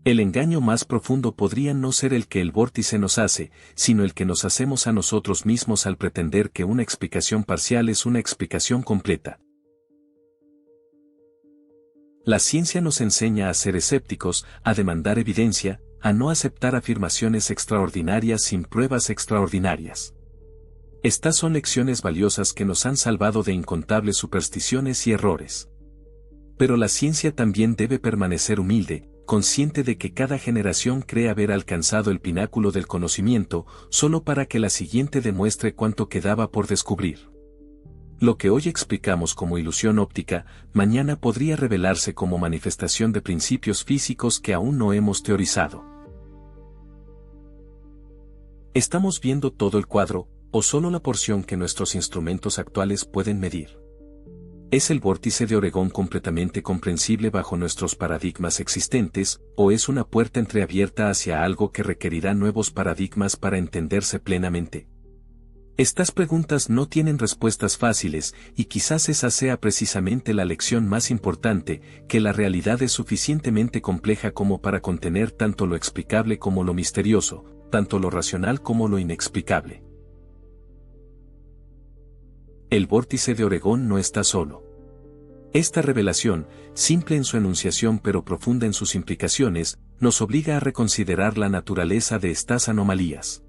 Speaker 1: El engaño más profundo podría no ser el que el vórtice nos hace, sino el que nos hacemos a nosotros mismos al pretender que una explicación parcial es una explicación completa. La ciencia nos enseña a ser escépticos, a demandar evidencia, a no aceptar afirmaciones extraordinarias sin pruebas extraordinarias. Estas son lecciones valiosas que nos han salvado de incontables supersticiones y errores. Pero la ciencia también debe permanecer humilde, consciente de que cada generación cree haber alcanzado el pináculo del conocimiento, solo para que la siguiente demuestre cuánto quedaba por descubrir. Lo que hoy explicamos como ilusión óptica, mañana podría revelarse como manifestación de principios físicos que aún no hemos teorizado. ¿Estamos viendo todo el cuadro, o solo la porción que nuestros instrumentos actuales pueden medir? ¿Es el vórtice de Oregón completamente comprensible bajo nuestros paradigmas existentes, o es una puerta entreabierta hacia algo que requerirá nuevos paradigmas para entenderse plenamente? Estas preguntas no tienen respuestas fáciles, y quizás esa sea precisamente la lección más importante, que la realidad es suficientemente compleja como para contener tanto lo explicable como lo misterioso, tanto lo racional como lo inexplicable. El vórtice de Oregón no está solo. Esta revelación, simple en su enunciación pero profunda en sus implicaciones, nos obliga a reconsiderar la naturaleza de estas anomalías.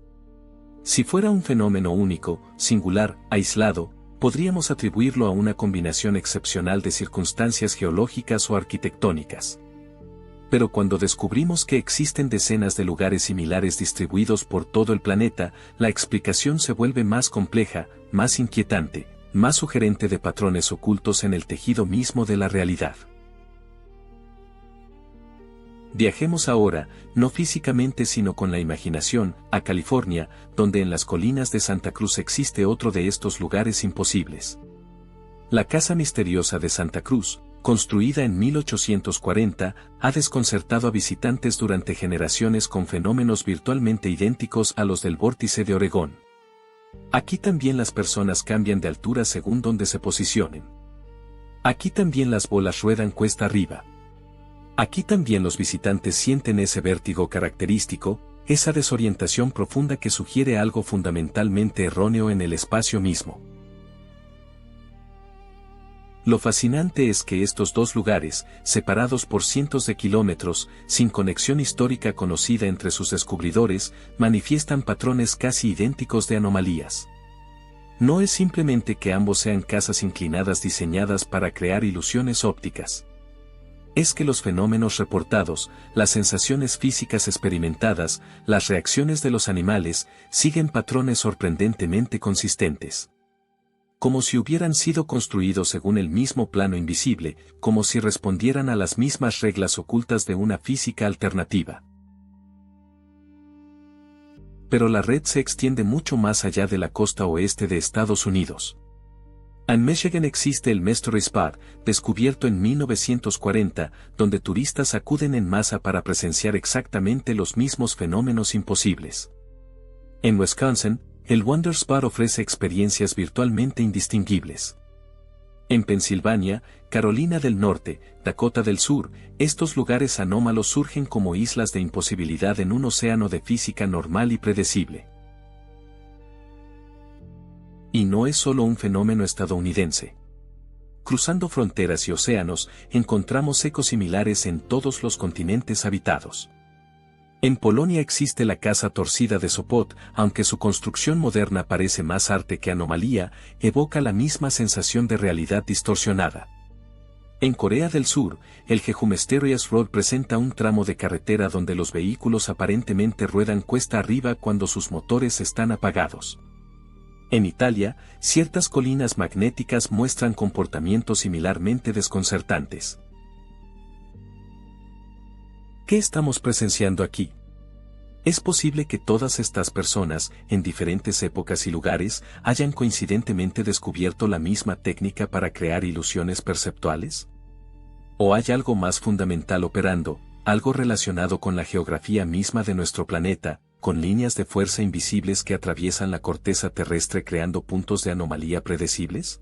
Speaker 1: Si fuera un fenómeno único, singular, aislado, podríamos atribuirlo a una combinación excepcional de circunstancias geológicas o arquitectónicas. Pero cuando descubrimos que existen decenas de lugares similares distribuidos por todo el planeta, la explicación se vuelve más compleja, más inquietante, más sugerente de patrones ocultos en el tejido mismo de la realidad. Viajemos ahora, no físicamente sino con la imaginación, a California, donde en las colinas de Santa Cruz existe otro de estos lugares imposibles. La Casa Misteriosa de Santa Cruz, construida en 1840, ha desconcertado a visitantes durante generaciones con fenómenos virtualmente idénticos a los del vórtice de Oregón. Aquí también las personas cambian de altura según donde se posicionen. Aquí también las bolas ruedan cuesta arriba. Aquí también los visitantes sienten ese vértigo característico, esa desorientación profunda que sugiere algo fundamentalmente erróneo en el espacio mismo. Lo fascinante es que estos dos lugares, separados por cientos de kilómetros, sin conexión histórica conocida entre sus descubridores, manifiestan patrones casi idénticos de anomalías. No es simplemente que ambos sean casas inclinadas diseñadas para crear ilusiones ópticas. Es que los fenómenos reportados, las sensaciones físicas experimentadas, las reacciones de los animales, siguen patrones sorprendentemente consistentes. Como si hubieran sido construidos según el mismo plano invisible, como si respondieran a las mismas reglas ocultas de una física alternativa. Pero la red se extiende mucho más allá de la costa oeste de Estados Unidos. En Michigan existe el Mystery Spot, descubierto en 1940, donde turistas acuden en masa para presenciar exactamente los mismos fenómenos imposibles. En Wisconsin, el Wonder Spot ofrece experiencias virtualmente indistinguibles. En Pensilvania, Carolina del Norte, Dakota del Sur, estos lugares anómalos surgen como islas de imposibilidad en un océano de física normal y predecible. Y no es solo un fenómeno estadounidense. Cruzando fronteras y océanos, encontramos ecos similares en todos los continentes habitados. En Polonia existe la Casa Torcida de Sopot, aunque su construcción moderna parece más arte que anomalía, evoca la misma sensación de realidad distorsionada. En Corea del Sur, el Jeju Mysterious Road presenta un tramo de carretera donde los vehículos aparentemente ruedan cuesta arriba cuando sus motores están apagados. En Italia, ciertas colinas magnéticas muestran comportamientos similarmente desconcertantes. ¿Qué estamos presenciando aquí? Es posible que todas estas personas, en diferentes épocas y lugares, hayan coincidentemente descubierto la misma técnica para crear ilusiones perceptuales. ¿O hay algo más fundamental operando, algo relacionado con la geografía misma de nuestro planeta, con líneas de fuerza invisibles que atraviesan la corteza terrestre creando puntos de anomalía predecibles?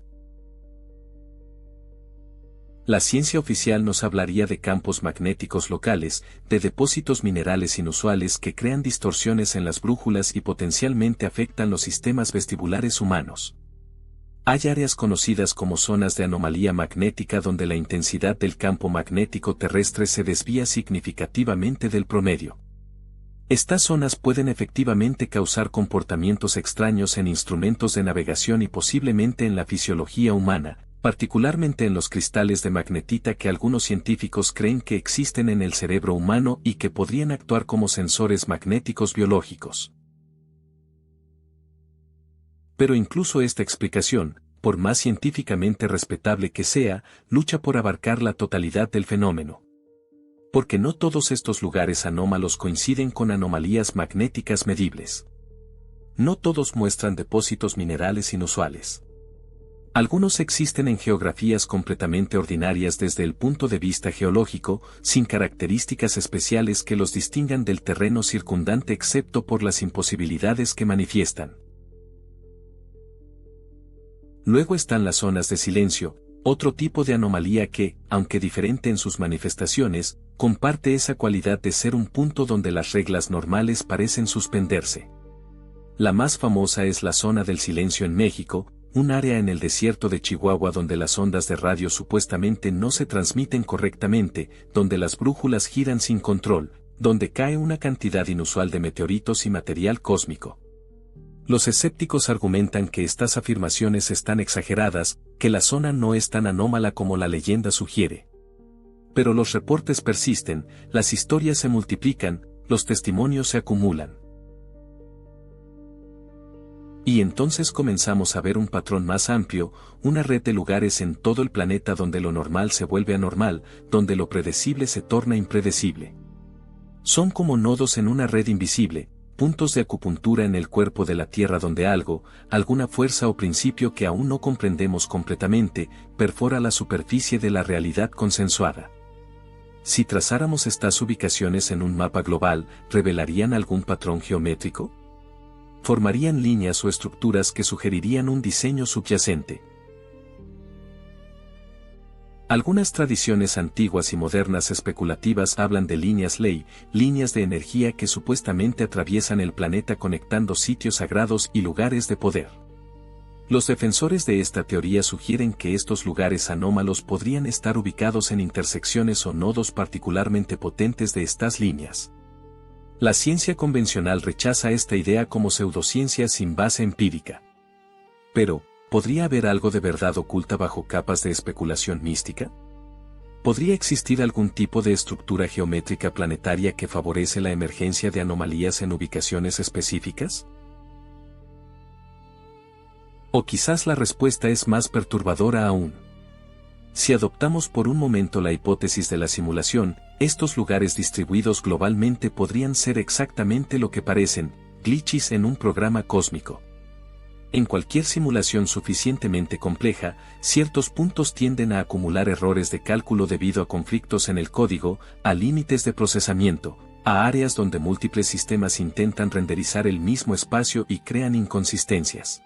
Speaker 1: La ciencia oficial nos hablaría de campos magnéticos locales, de depósitos minerales inusuales que crean distorsiones en las brújulas y potencialmente afectan los sistemas vestibulares humanos. Hay áreas conocidas como zonas de anomalía magnética donde la intensidad del campo magnético terrestre se desvía significativamente del promedio. Estas zonas pueden efectivamente causar comportamientos extraños en instrumentos de navegación y posiblemente en la fisiología humana, particularmente en los cristales de magnetita que algunos científicos creen que existen en el cerebro humano y que podrían actuar como sensores magnéticos biológicos. Pero incluso esta explicación, por más científicamente respetable que sea, lucha por abarcar la totalidad del fenómeno. Porque no todos estos lugares anómalos coinciden con anomalías magnéticas medibles. No todos muestran depósitos minerales inusuales. Algunos existen en geografías completamente ordinarias desde el punto de vista geológico, sin características especiales que los distingan del terreno circundante excepto por las imposibilidades que manifiestan. Luego están las zonas de silencio, otro tipo de anomalía que, aunque diferente en sus manifestaciones, comparte esa cualidad de ser un punto donde las reglas normales parecen suspenderse. La más famosa es la zona del silencio en México, un área en el desierto de Chihuahua donde las ondas de radio supuestamente no se transmiten correctamente, donde las brújulas giran sin control, donde cae una cantidad inusual de meteoritos y material cósmico. Los escépticos argumentan que estas afirmaciones están exageradas, que la zona no es tan anómala como la leyenda sugiere. Pero los reportes persisten, las historias se multiplican, los testimonios se acumulan. Y entonces comenzamos a ver un patrón más amplio, una red de lugares en todo el planeta donde lo normal se vuelve anormal, donde lo predecible se torna impredecible. Son como nodos en una red invisible, puntos de acupuntura en el cuerpo de la Tierra donde algo, alguna fuerza o principio que aún no comprendemos completamente, perfora la superficie de la realidad consensuada. Si trazáramos estas ubicaciones en un mapa global, ¿revelarían algún patrón geométrico? ¿Formarían líneas o estructuras que sugerirían un diseño subyacente? Algunas tradiciones antiguas y modernas especulativas hablan de líneas ley, líneas de energía que supuestamente atraviesan el planeta conectando sitios sagrados y lugares de poder. Los defensores de esta teoría sugieren que estos lugares anómalos podrían estar ubicados en intersecciones o nodos particularmente potentes de estas líneas. La ciencia convencional rechaza esta idea como pseudociencia sin base empírica. Pero, ¿podría haber algo de verdad oculta bajo capas de especulación mística? ¿Podría existir algún tipo de estructura geométrica planetaria que favorece la emergencia de anomalías en ubicaciones específicas? O quizás la respuesta es más perturbadora aún. Si adoptamos por un momento la hipótesis de la simulación, estos lugares distribuidos globalmente podrían ser exactamente lo que parecen, glitches en un programa cósmico. En cualquier simulación suficientemente compleja, ciertos puntos tienden a acumular errores de cálculo debido a conflictos en el código, a límites de procesamiento, a áreas donde múltiples sistemas intentan renderizar el mismo espacio y crean inconsistencias.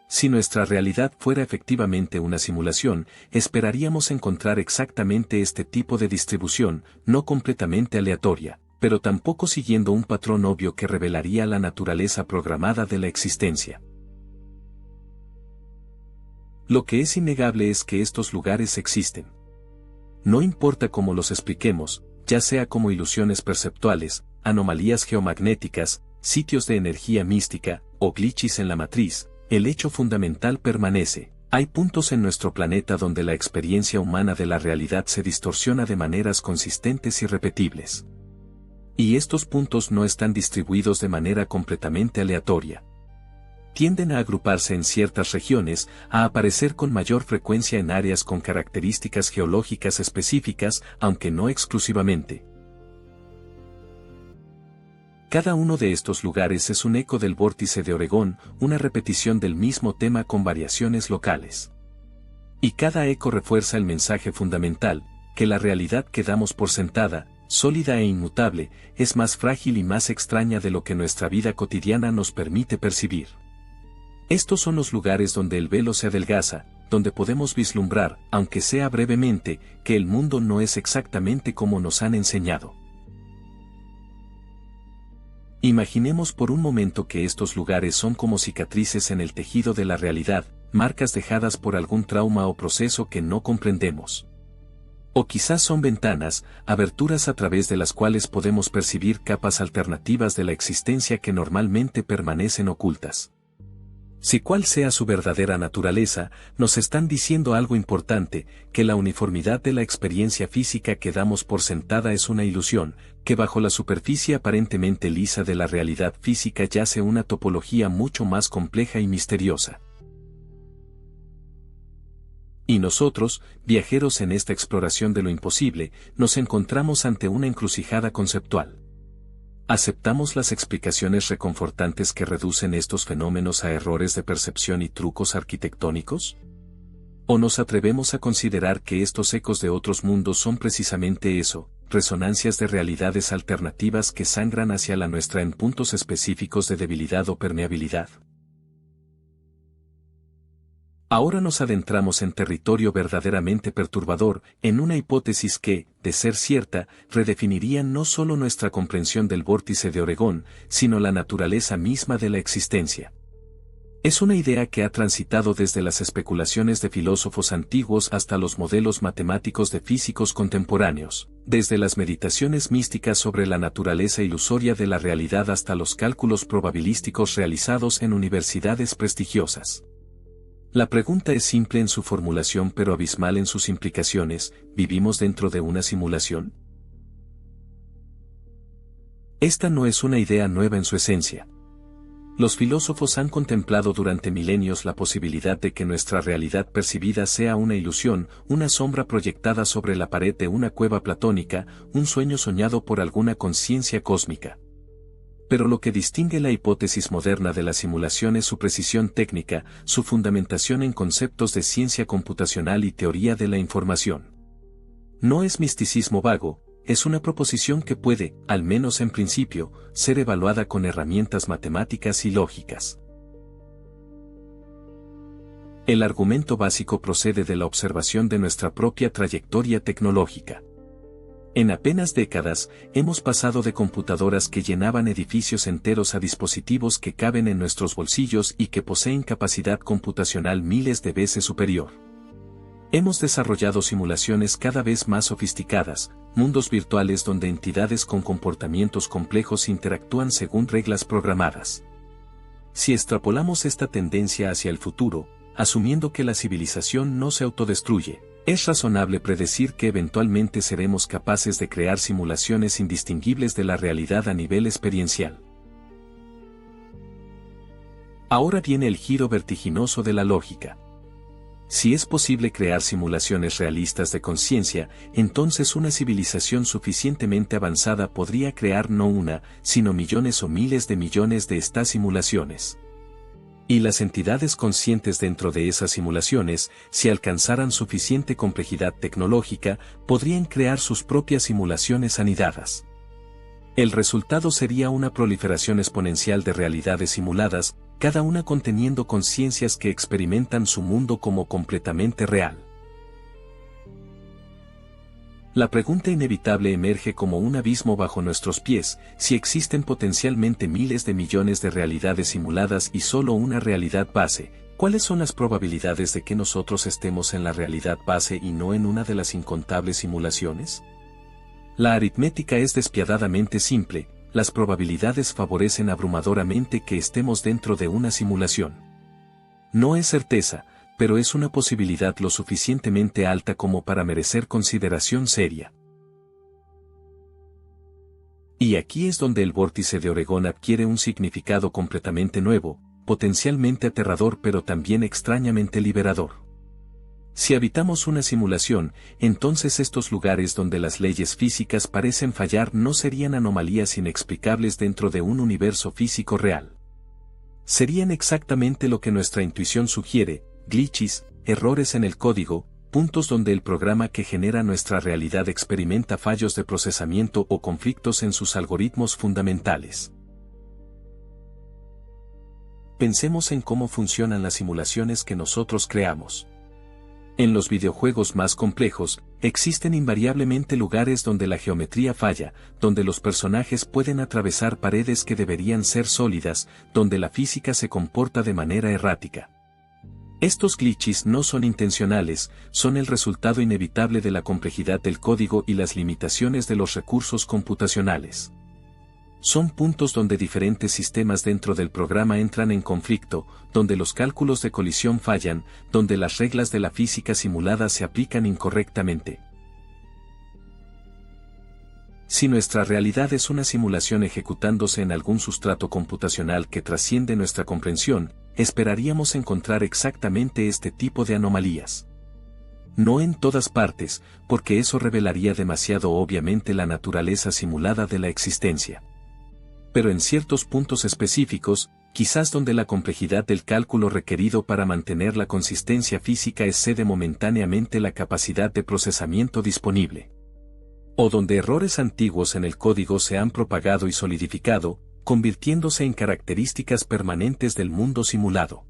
Speaker 1: Si nuestra realidad fuera efectivamente una simulación, esperaríamos encontrar exactamente este tipo de distribución, no completamente aleatoria, pero tampoco siguiendo un patrón obvio que revelaría la naturaleza programada de la existencia. Lo que es innegable es que estos lugares existen. No importa cómo los expliquemos, ya sea como ilusiones perceptuales, anomalías geomagnéticas, sitios de energía mística, o glitches en la matriz, el hecho fundamental permanece. Hay puntos en nuestro planeta donde la experiencia humana de la realidad se distorsiona de maneras consistentes y repetibles. Y estos puntos no están distribuidos de manera completamente aleatoria. Tienden a agruparse en ciertas regiones, a aparecer con mayor frecuencia en áreas con características geológicas específicas, aunque no exclusivamente. Cada uno de estos lugares es un eco del vórtice de Oregón, una repetición del mismo tema con variaciones locales. Y cada eco refuerza el mensaje fundamental, que la realidad que damos por sentada, sólida e inmutable, es más frágil y más extraña de lo que nuestra vida cotidiana nos permite percibir. Estos son los lugares donde el velo se adelgaza, donde podemos vislumbrar, aunque sea brevemente, que el mundo no es exactamente como nos han enseñado. Imaginemos por un momento que estos lugares son como cicatrices en el tejido de la realidad, marcas dejadas por algún trauma o proceso que no comprendemos. O quizás son ventanas, aberturas a través de las cuales podemos percibir capas alternativas de la existencia que normalmente permanecen ocultas. Si cual sea su verdadera naturaleza, nos están diciendo algo importante, que la uniformidad de la experiencia física que damos por sentada es una ilusión, que bajo la superficie aparentemente lisa de la realidad física yace una topología mucho más compleja y misteriosa. Y nosotros, viajeros en esta exploración de lo imposible, nos encontramos ante una encrucijada conceptual. ¿Aceptamos las explicaciones reconfortantes que reducen estos fenómenos a errores de percepción y trucos arquitectónicos? ¿O nos atrevemos a considerar que estos ecos de otros mundos son precisamente eso, resonancias de realidades alternativas que sangran hacia la nuestra en puntos específicos de debilidad o permeabilidad? Ahora nos adentramos en territorio verdaderamente perturbador, en una hipótesis que, de ser cierta, redefiniría no solo nuestra comprensión del vórtice de Oregón, sino la naturaleza misma de la existencia. Es una idea que ha transitado desde las especulaciones de filósofos antiguos hasta los modelos matemáticos de físicos contemporáneos, desde las meditaciones místicas sobre la naturaleza ilusoria de la realidad hasta los cálculos probabilísticos realizados en universidades prestigiosas. La pregunta es simple en su formulación pero abismal en sus implicaciones: ¿vivimos dentro de una simulación? Esta no es una idea nueva en su esencia. Los filósofos han contemplado durante milenios la posibilidad de que nuestra realidad percibida sea una ilusión, una sombra proyectada sobre la pared de una cueva platónica, un sueño soñado por alguna conciencia cósmica. Pero lo que distingue la hipótesis moderna de la simulación es su precisión técnica, su fundamentación en conceptos de ciencia computacional y teoría de la información. No es misticismo vago, es una proposición que puede, al menos en principio, ser evaluada con herramientas matemáticas y lógicas. El argumento básico procede de la observación de nuestra propia trayectoria tecnológica. En apenas décadas, hemos pasado de computadoras que llenaban edificios enteros a dispositivos que caben en nuestros bolsillos y que poseen capacidad computacional miles de veces superior. Hemos desarrollado simulaciones cada vez más sofisticadas, mundos virtuales donde entidades con comportamientos complejos interactúan según reglas programadas. Si extrapolamos esta tendencia hacia el futuro, asumiendo que la civilización no se autodestruye, es razonable predecir que eventualmente seremos capaces de crear simulaciones indistinguibles de la realidad a nivel experiencial. Ahora viene el giro vertiginoso de la lógica. Si es posible crear simulaciones realistas de conciencia, entonces una civilización suficientemente avanzada podría crear no una, sino millones o miles de millones de estas simulaciones. Y las entidades conscientes dentro de esas simulaciones, si alcanzaran suficiente complejidad tecnológica, podrían crear sus propias simulaciones anidadas. El resultado sería una proliferación exponencial de realidades simuladas, cada una conteniendo conciencias que experimentan su mundo como completamente real. La pregunta inevitable emerge como un abismo bajo nuestros pies: si existen potencialmente miles de millones de realidades simuladas y solo una realidad base, ¿cuáles son las probabilidades de que nosotros estemos en la realidad base y no en una de las incontables simulaciones? La aritmética es despiadadamente simple: las probabilidades favorecen abrumadoramente que estemos dentro de una simulación. No es certeza, pero es una posibilidad lo suficientemente alta como para merecer consideración seria. Y aquí es donde el vórtice de Oregón adquiere un significado completamente nuevo, potencialmente aterrador pero también extrañamente liberador. Si habitamos una simulación, entonces estos lugares donde las leyes físicas parecen fallar no serían anomalías inexplicables dentro de un universo físico real. Serían exactamente lo que nuestra intuición sugiere: glitches, errores en el código, puntos donde el programa que genera nuestra realidad experimenta fallos de procesamiento o conflictos en sus algoritmos fundamentales. Pensemos en cómo funcionan las simulaciones que nosotros creamos. En los videojuegos más complejos, existen invariablemente lugares donde la geometría falla, donde los personajes pueden atravesar paredes que deberían ser sólidas, donde la física se comporta de manera errática. Estos glitches no son intencionales, son el resultado inevitable de la complejidad del código y las limitaciones de los recursos computacionales. Son puntos donde diferentes sistemas dentro del programa entran en conflicto, donde los cálculos de colisión fallan, donde las reglas de la física simulada se aplican incorrectamente. Si nuestra realidad es una simulación ejecutándose en algún sustrato computacional que trasciende nuestra comprensión, esperaríamos encontrar exactamente este tipo de anomalías. No en todas partes, porque eso revelaría demasiado obviamente la naturaleza simulada de la existencia. Pero en ciertos puntos específicos, quizás donde la complejidad del cálculo requerido para mantener la consistencia física excede momentáneamente la capacidad de procesamiento disponible. O donde errores antiguos en el código se han propagado y solidificado, convirtiéndose en características permanentes del mundo simulado.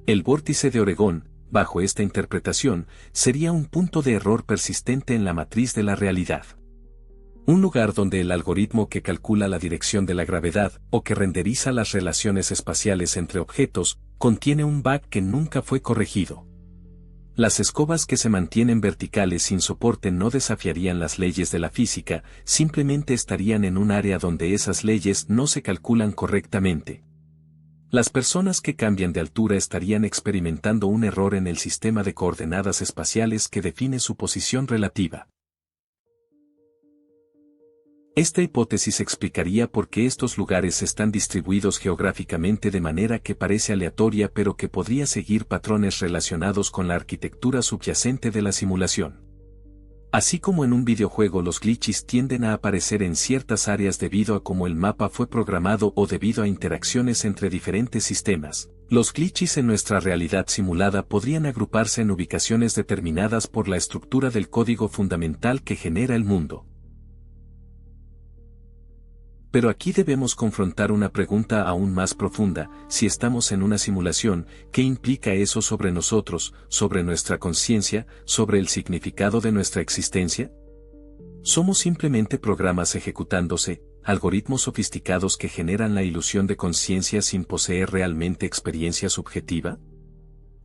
Speaker 1: El vórtice de Oregón, bajo esta interpretación, sería un punto de error persistente en la matriz de la realidad. Un lugar donde el algoritmo que calcula la dirección de la gravedad o que renderiza las relaciones espaciales entre objetos contiene un bug que nunca fue corregido. Las escobas que se mantienen verticales sin soporte no desafiarían las leyes de la física, simplemente estarían en un área donde esas leyes no se calculan correctamente. Las personas que cambian de altura estarían experimentando un error en el sistema de coordenadas espaciales que define su posición relativa. Esta hipótesis explicaría por qué estos lugares están distribuidos geográficamente de manera que parece aleatoria pero que podría seguir patrones relacionados con la arquitectura subyacente de la simulación. Así como en un videojuego los glitches tienden a aparecer en ciertas áreas debido a cómo el mapa fue programado o debido a interacciones entre diferentes sistemas, los glitches en nuestra realidad simulada podrían agruparse en ubicaciones determinadas por la estructura del código fundamental que genera el mundo. Pero aquí debemos confrontar una pregunta aún más profunda: si estamos en una simulación, ¿qué implica eso sobre nosotros, sobre nuestra conciencia, sobre el significado de nuestra existencia? ¿Somos simplemente programas ejecutándose, algoritmos sofisticados que generan la ilusión de conciencia sin poseer realmente experiencia subjetiva?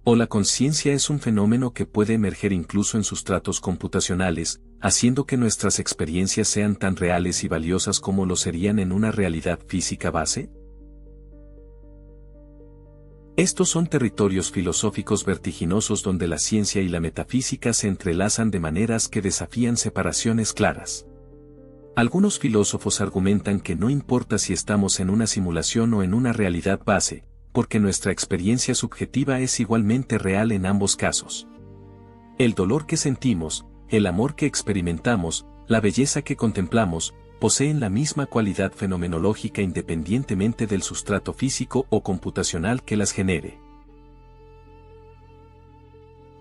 Speaker 1: ¿O la conciencia es un fenómeno que puede emerger incluso en sustratos computacionales, haciendo que nuestras experiencias sean tan reales y valiosas como lo serían en una realidad física base? Estos son territorios filosóficos vertiginosos donde la ciencia y la metafísica se entrelazan de maneras que desafían separaciones claras. Algunos filósofos argumentan que no importa si estamos en una simulación o en una realidad base, porque nuestra experiencia subjetiva es igualmente real en ambos casos. El dolor que sentimos, el amor que experimentamos, la belleza que contemplamos, poseen la misma cualidad fenomenológica independientemente del sustrato físico o computacional que las genere.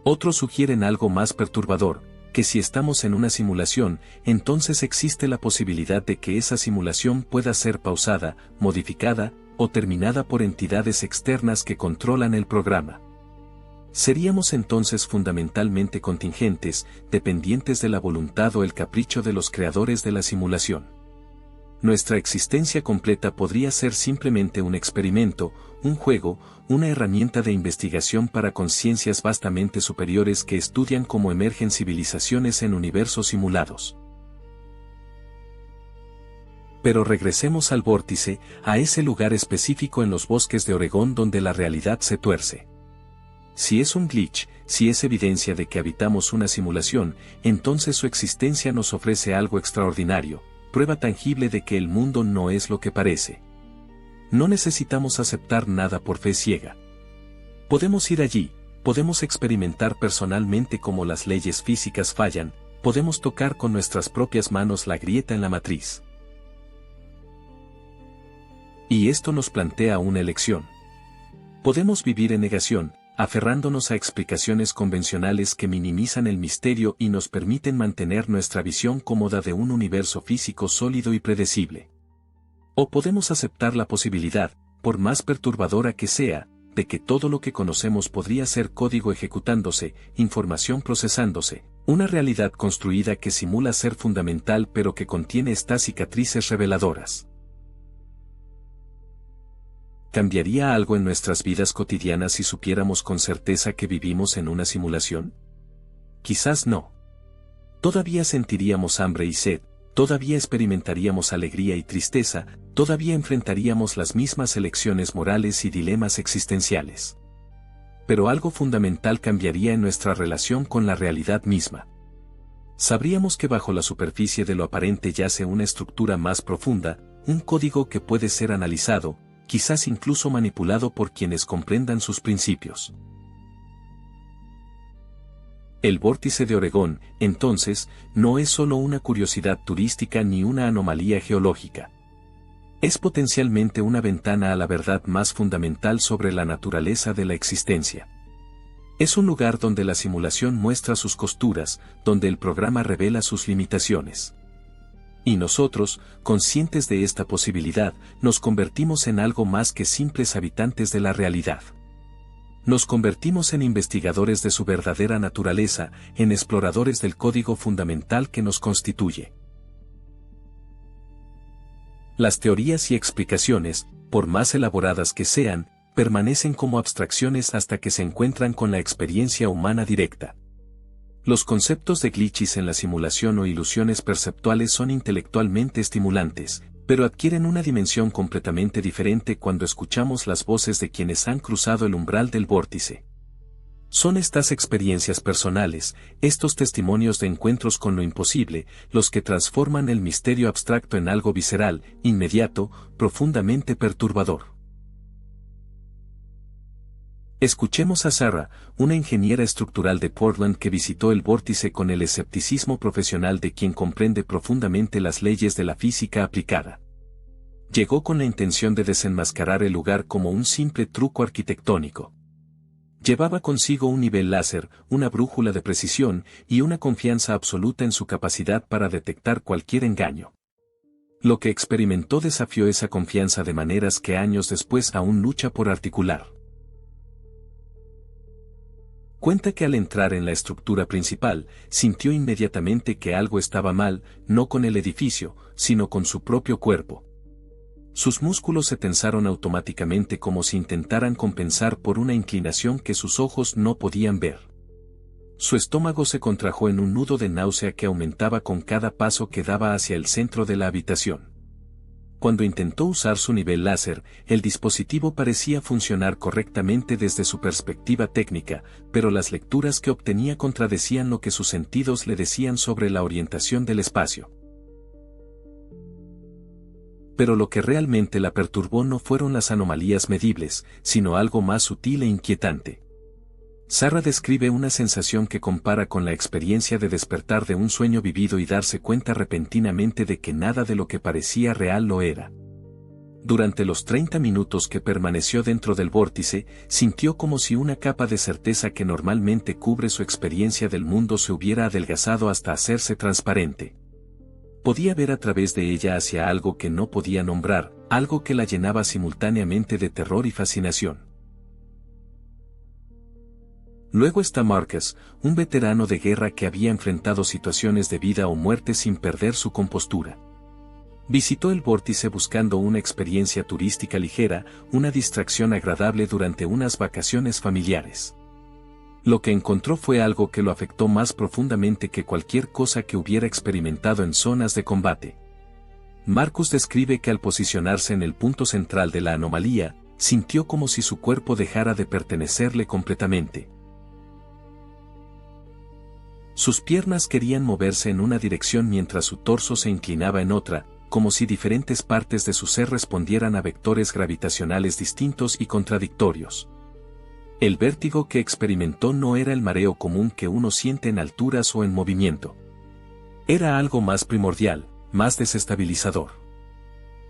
Speaker 1: Otros sugieren algo más perturbador, que si estamos en una simulación, entonces existe la posibilidad de que esa simulación pueda ser pausada, modificada, o terminada por entidades externas que controlan el programa. Seríamos entonces fundamentalmente contingentes, dependientes de la voluntad o el capricho de los creadores de la simulación. Nuestra existencia completa podría ser simplemente un experimento, un juego, una herramienta de investigación para conciencias vastamente superiores que estudian cómo emergen civilizaciones en universos simulados. Pero regresemos al vórtice, a ese lugar específico en los bosques de Oregón donde la realidad se tuerce. Si es un glitch, si es evidencia de que habitamos una simulación, entonces su existencia nos ofrece algo extraordinario, prueba tangible de que el mundo no es lo que parece. No necesitamos aceptar nada por fe ciega. Podemos ir allí, podemos experimentar personalmente cómo las leyes físicas fallan, podemos tocar con nuestras propias manos la grieta en la matriz. Y esto nos plantea una elección. Podemos vivir en negación, aferrándonos a explicaciones convencionales que minimizan el misterio y nos permiten mantener nuestra visión cómoda de un universo físico sólido y predecible. O podemos aceptar la posibilidad, por más perturbadora que sea, de que todo lo que conocemos podría ser código ejecutándose, información procesándose, una realidad construida que simula ser fundamental pero que contiene estas cicatrices reveladoras. ¿Cambiaría algo en nuestras vidas cotidianas si supiéramos con certeza que vivimos en una simulación? Quizás no. Todavía sentiríamos hambre y sed, todavía experimentaríamos alegría y tristeza, todavía enfrentaríamos las mismas elecciones morales y dilemas existenciales. Pero algo fundamental cambiaría en nuestra relación con la realidad misma. Sabríamos que bajo la superficie de lo aparente yace una estructura más profunda, un código que puede ser analizado, quizás incluso manipulado por quienes comprendan sus principios. El vórtice de Oregón, entonces, no es solo una curiosidad turística ni una anomalía geológica. Es potencialmente una ventana a la verdad más fundamental sobre la naturaleza de la existencia. Es un lugar donde la simulación muestra sus costuras, donde el programa revela sus limitaciones. Y nosotros, conscientes de esta posibilidad, nos convertimos en algo más que simples habitantes de la realidad. Nos convertimos en investigadores de su verdadera naturaleza, en exploradores del código fundamental que nos constituye. Las teorías y explicaciones, por más elaboradas que sean, permanecen como abstracciones hasta que se encuentran con la experiencia humana directa. Los conceptos de glitches en la simulación o ilusiones perceptuales son intelectualmente estimulantes, pero adquieren una dimensión completamente diferente cuando escuchamos las voces de quienes han cruzado el umbral del vórtice. Son estas experiencias personales, estos testimonios de encuentros con lo imposible, los que transforman el misterio abstracto en algo visceral, inmediato, profundamente perturbador. Escuchemos a Sarah, una ingeniera estructural de Portland que visitó el vórtice con el escepticismo profesional de quien comprende profundamente las leyes de la física aplicada. Llegó con la intención de desenmascarar el lugar como un simple truco arquitectónico. Llevaba consigo un nivel láser, una brújula de precisión y una confianza absoluta en su capacidad para detectar cualquier engaño. Lo que experimentó desafió esa confianza de maneras que años después aún lucha por articular. Cuenta que al entrar en la estructura principal, sintió inmediatamente que algo estaba mal, no con el edificio, sino con su propio cuerpo. Sus músculos se tensaron automáticamente como si intentaran compensar por una inclinación que sus ojos no podían ver. Su estómago se contrajo en un nudo de náusea que aumentaba con cada paso que daba hacia el centro de la habitación. Cuando intentó usar su nivel láser, el dispositivo parecía funcionar correctamente desde su perspectiva técnica, pero las lecturas que obtenía contradecían lo que sus sentidos le decían sobre la orientación del espacio. Pero lo que realmente la perturbó no fueron las anomalías medibles, sino algo más sutil e inquietante. Sarah describe una sensación que compara con la experiencia de despertar de un sueño vivido y darse cuenta repentinamente de que nada de lo que parecía real lo era. Durante los 30 minutos que permaneció dentro del vórtice, sintió como si una capa de certeza que normalmente cubre su experiencia del mundo se hubiera adelgazado hasta hacerse transparente. Podía ver a través de ella hacia algo que no podía nombrar, algo que la llenaba simultáneamente de terror y fascinación. Luego está Marcus, un veterano de guerra que había enfrentado situaciones de vida o muerte sin perder su compostura. Visitó el vórtice buscando una experiencia turística ligera, una distracción agradable durante unas vacaciones familiares. Lo que encontró fue algo que lo afectó más profundamente que cualquier cosa que hubiera experimentado en zonas de combate. Marcus describe que al posicionarse en el punto central de la anomalía, sintió como si su cuerpo dejara de pertenecerle completamente. Sus piernas querían moverse en una dirección mientras su torso se inclinaba en otra, como si diferentes partes de su ser respondieran a vectores gravitacionales distintos y contradictorios. El vértigo que experimentó no era el mareo común que uno siente en alturas o en movimiento. Era algo más primordial, más desestabilizador.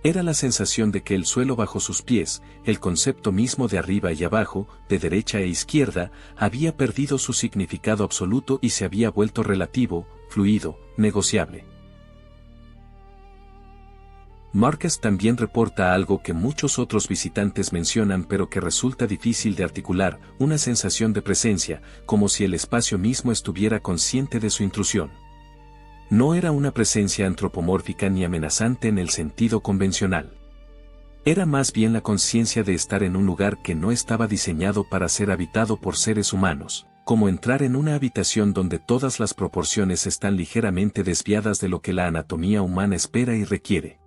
Speaker 1: Era la sensación de que el suelo bajo sus pies, el concepto mismo de arriba y abajo, de derecha e izquierda, había perdido su significado absoluto y se había vuelto relativo, fluido, negociable. Marcus también reporta algo que muchos otros visitantes mencionan pero que resulta difícil de articular, una sensación de presencia, como si el espacio mismo estuviera consciente de su intrusión. No era una presencia antropomórfica ni amenazante en el sentido convencional. Era más bien la conciencia de estar en un lugar que no estaba diseñado para ser habitado por seres humanos, como entrar en una habitación donde todas las proporciones están ligeramente desviadas de lo que la anatomía humana espera y requiere.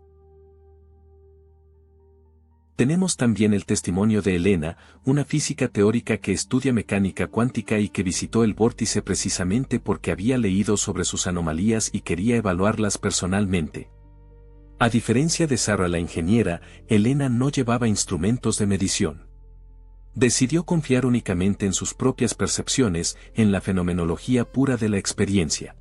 Speaker 1: Tenemos también el testimonio de Elena, una física teórica que estudia mecánica cuántica y que visitó el vórtice precisamente porque había leído sobre sus anomalías y quería evaluarlas personalmente. A diferencia de Sarah la ingeniera, Elena no llevaba instrumentos de medición. Decidió confiar únicamente en sus propias percepciones, en la fenomenología pura de la experiencia.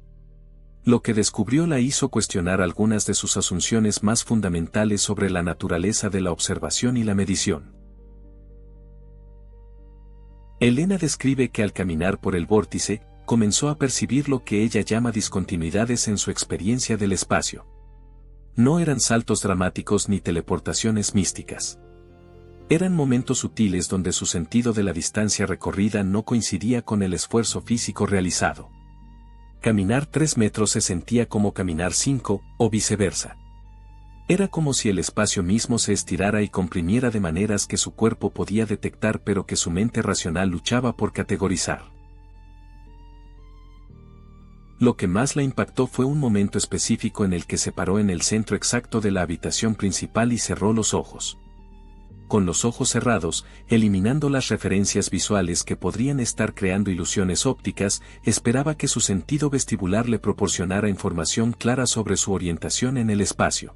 Speaker 1: Lo que descubrió la hizo cuestionar algunas de sus asunciones más fundamentales sobre la naturaleza de la observación y la medición. Elena describe que al caminar por el vórtice, comenzó a percibir lo que ella llama discontinuidades en su experiencia del espacio. No eran saltos dramáticos ni teleportaciones místicas. Eran momentos sutiles donde su sentido de la distancia recorrida no coincidía con el esfuerzo físico realizado. Caminar 3 metros se sentía como caminar 5, o viceversa. Era como si el espacio mismo se estirara y comprimiera de maneras que su cuerpo podía detectar pero que su mente racional luchaba por categorizar. Lo que más la impactó fue un momento específico en el que se paró en el centro exacto de la habitación principal y cerró los ojos. Con los ojos cerrados, eliminando las referencias visuales que podrían estar creando ilusiones ópticas, esperaba que su sentido vestibular le proporcionara información clara sobre su orientación en el espacio.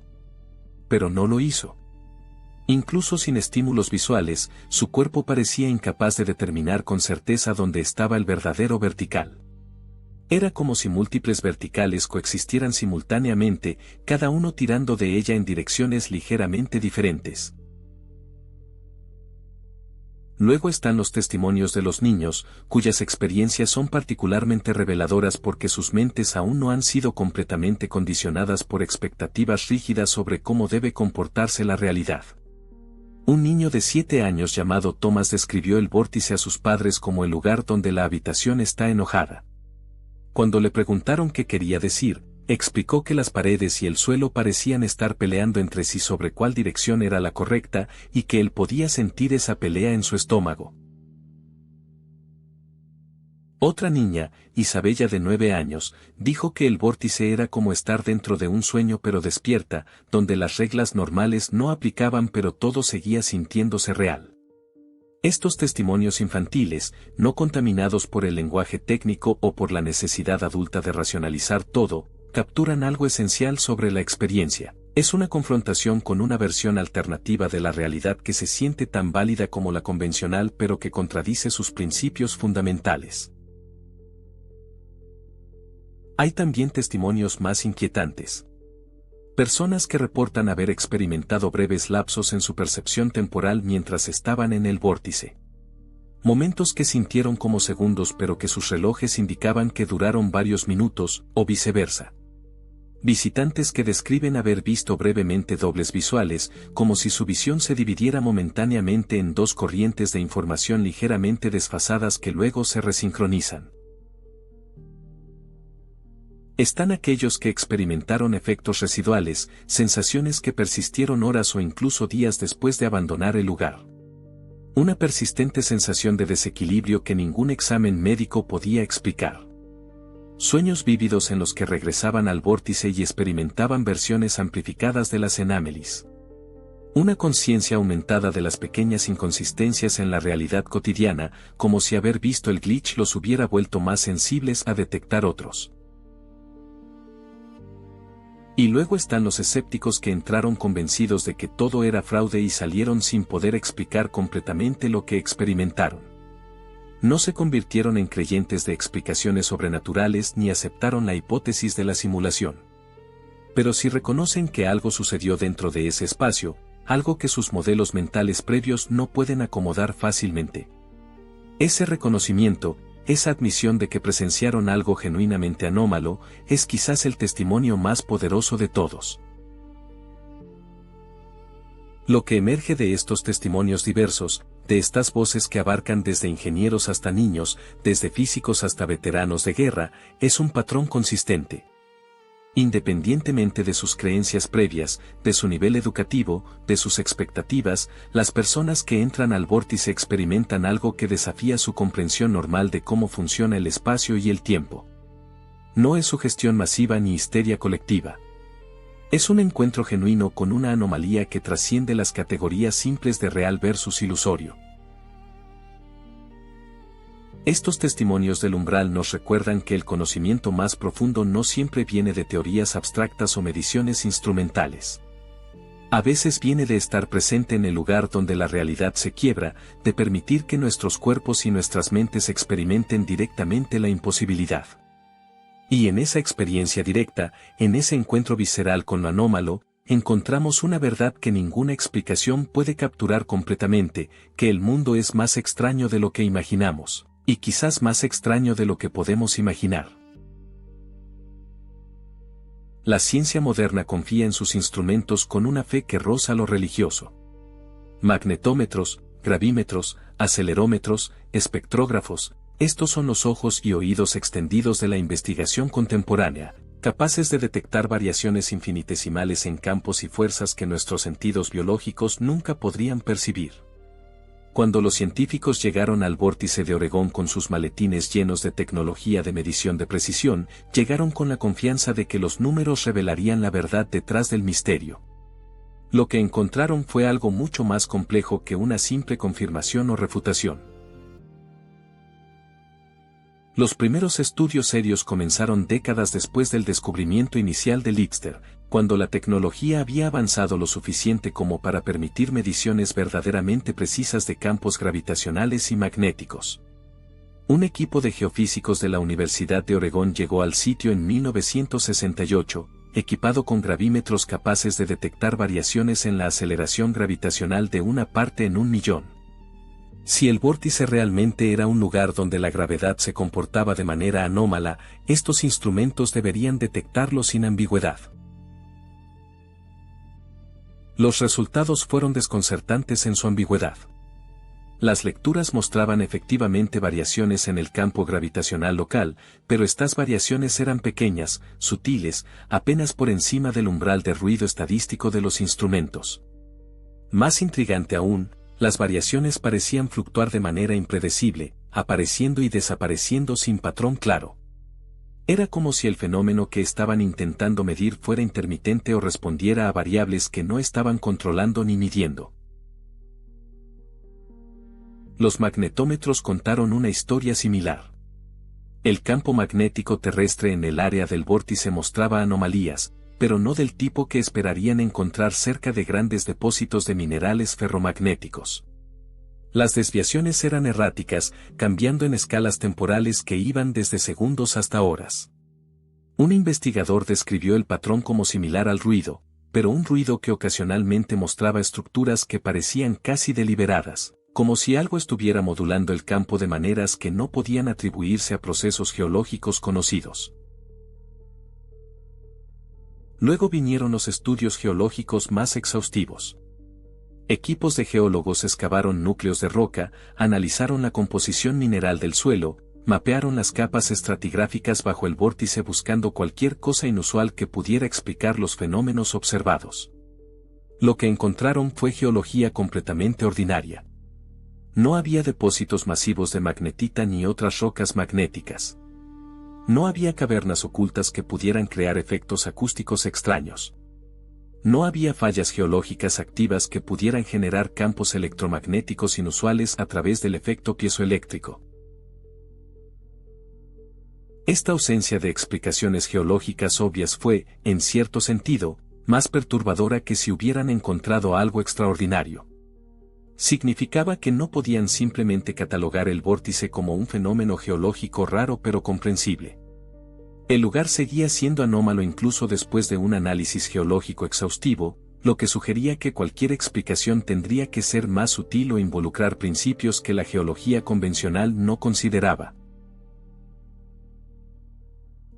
Speaker 1: Pero no lo hizo. Incluso sin estímulos visuales, su cuerpo parecía incapaz de determinar con certeza dónde estaba el verdadero vertical. Era como si múltiples verticales coexistieran simultáneamente, cada uno tirando de ella en direcciones ligeramente diferentes. Luego están los testimonios de los niños, cuyas experiencias son particularmente reveladoras porque sus mentes aún no han sido completamente condicionadas por expectativas rígidas sobre cómo debe comportarse la realidad. Un niño de 7 años llamado Thomas describió el vórtice a sus padres como el lugar donde la habitación está enojada. Cuando le preguntaron qué quería decir, explicó que las paredes y el suelo parecían estar peleando entre sí sobre cuál dirección era la correcta y que él podía sentir esa pelea en su estómago. Otra niña, Isabella de 9 años, dijo que el vórtice era como estar dentro de un sueño pero despierta, donde las reglas normales no aplicaban pero todo seguía sintiéndose real. Estos testimonios infantiles, no contaminados por el lenguaje técnico o por la necesidad adulta de racionalizar todo, capturan algo esencial sobre la experiencia. Es una confrontación con una versión alternativa de la realidad que se siente tan válida como la convencional pero que contradice sus principios fundamentales. Hay también testimonios más inquietantes. Personas que reportan haber experimentado breves lapsos en su percepción temporal mientras estaban en el vórtice. Momentos que sintieron como segundos pero que sus relojes indicaban que duraron varios minutos, o viceversa. Visitantes que describen haber visto brevemente dobles visuales, como si su visión se dividiera momentáneamente en dos corrientes de información ligeramente desfasadas que luego se resincronizan. Están aquellos que experimentaron efectos residuales, sensaciones que persistieron horas o incluso días después de abandonar el lugar. Una persistente sensación de desequilibrio que ningún examen médico podía explicar. Sueños vívidos en los que regresaban al vórtice y experimentaban versiones amplificadas de las enámelis. Una conciencia aumentada de las pequeñas inconsistencias en la realidad cotidiana, como si haber visto el glitch los hubiera vuelto más sensibles a detectar otros. Y luego están los escépticos que entraron convencidos de que todo era fraude y salieron sin poder explicar completamente lo que experimentaron. No se convirtieron en creyentes de explicaciones sobrenaturales ni aceptaron la hipótesis de la simulación. Pero sí reconocen que algo sucedió dentro de ese espacio, algo que sus modelos mentales previos no pueden acomodar fácilmente. Ese reconocimiento, esa admisión de que presenciaron algo genuinamente anómalo, es quizás el testimonio más poderoso de todos. Lo que emerge de estos testimonios diversos, de estas voces que abarcan desde ingenieros hasta niños, desde físicos hasta veteranos de guerra, es un patrón consistente. Independientemente de sus creencias previas, de su nivel educativo, de sus expectativas, las personas que entran al vórtice experimentan algo que desafía su comprensión normal de cómo funciona el espacio y el tiempo. No es sugestión masiva ni histeria colectiva. Es un encuentro genuino con una anomalía que trasciende las categorías simples de real versus ilusorio. Estos testimonios del umbral nos recuerdan que el conocimiento más profundo no siempre viene de teorías abstractas o mediciones instrumentales. A veces viene de estar presente en el lugar donde la realidad se quiebra, de permitir que nuestros cuerpos y nuestras mentes experimenten directamente la imposibilidad. Y en esa experiencia directa, en ese encuentro visceral con lo anómalo, encontramos una verdad que ninguna explicación puede capturar completamente, que el mundo es más extraño de lo que imaginamos. Y quizás más extraño de lo que podemos imaginar. La ciencia moderna confía en sus instrumentos con una fe que roza lo religioso. Magnetómetros, gravímetros, acelerómetros, espectrógrafos, estos son los ojos y oídos extendidos de la investigación contemporánea, capaces de detectar variaciones infinitesimales en campos y fuerzas que nuestros sentidos biológicos nunca podrían percibir. Cuando los científicos llegaron al vórtice de Oregón con sus maletines llenos de tecnología de medición de precisión, llegaron con la confianza de que los números revelarían la verdad detrás del misterio. Lo que encontraron fue algo mucho más complejo que una simple confirmación o refutación. Los primeros estudios serios comenzaron décadas después del descubrimiento inicial de Lister, cuando la tecnología había avanzado lo suficiente como para permitir mediciones verdaderamente precisas de campos gravitacionales y magnéticos. Un equipo de geofísicos de la Universidad de Oregón llegó al sitio en 1968, equipado con gravímetros capaces de detectar variaciones en la aceleración gravitacional de una parte en 1.000.000. Si el vórtice realmente era un lugar donde la gravedad se comportaba de manera anómala, estos instrumentos deberían detectarlo sin ambigüedad. Los resultados fueron desconcertantes en su ambigüedad. Las lecturas mostraban efectivamente variaciones en el campo gravitacional local, pero estas variaciones eran pequeñas, sutiles, apenas por encima del umbral de ruido estadístico de los instrumentos. Más intrigante aún, las variaciones parecían fluctuar de manera impredecible, apareciendo y desapareciendo sin patrón claro. Era como si el fenómeno que estaban intentando medir fuera intermitente o respondiera a variables que no estaban controlando ni midiendo. Los magnetómetros contaron una historia similar. El campo magnético terrestre en el área del vórtice mostraba anomalías, pero no del tipo que esperarían encontrar cerca de grandes depósitos de minerales ferromagnéticos. Las desviaciones eran erráticas, cambiando en escalas temporales que iban desde segundos hasta horas. Un investigador describió el patrón como similar al ruido, pero un ruido que ocasionalmente mostraba estructuras que parecían casi deliberadas, como si algo estuviera modulando el campo de maneras que no podían atribuirse a procesos geológicos conocidos. Luego vinieron los estudios geológicos más exhaustivos. Equipos de geólogos excavaron núcleos de roca, analizaron la composición mineral del suelo, mapearon las capas estratigráficas bajo el vórtice buscando cualquier cosa inusual que pudiera explicar los fenómenos observados. Lo que encontraron fue geología completamente ordinaria. No había depósitos masivos de magnetita ni otras rocas magnéticas. No había cavernas ocultas que pudieran crear efectos acústicos extraños. No había fallas geológicas activas que pudieran generar campos electromagnéticos inusuales a través del efecto piezoeléctrico. Esta ausencia de explicaciones geológicas obvias fue, en cierto sentido, más perturbadora que si hubieran encontrado algo extraordinario. Significaba que no podían simplemente catalogar el vórtice como un fenómeno geológico raro pero comprensible. El lugar seguía siendo anómalo incluso después de un análisis geológico exhaustivo, lo que sugería que cualquier explicación tendría que ser más sutil o involucrar principios que la geología convencional no consideraba.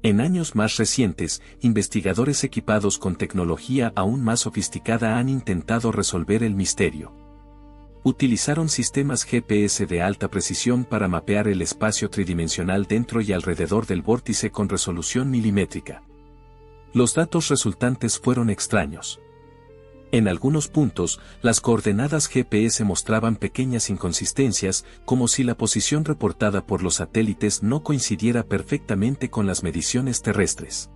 Speaker 1: En años más recientes, investigadores equipados con tecnología aún más sofisticada han intentado resolver el misterio. Utilizaron sistemas GPS de alta precisión para mapear el espacio tridimensional dentro y alrededor del vórtice con resolución milimétrica. Los datos resultantes fueron extraños. En algunos puntos, las coordenadas GPS mostraban pequeñas inconsistencias, como si la posición reportada por los satélites no coincidiera perfectamente con las mediciones terrestres.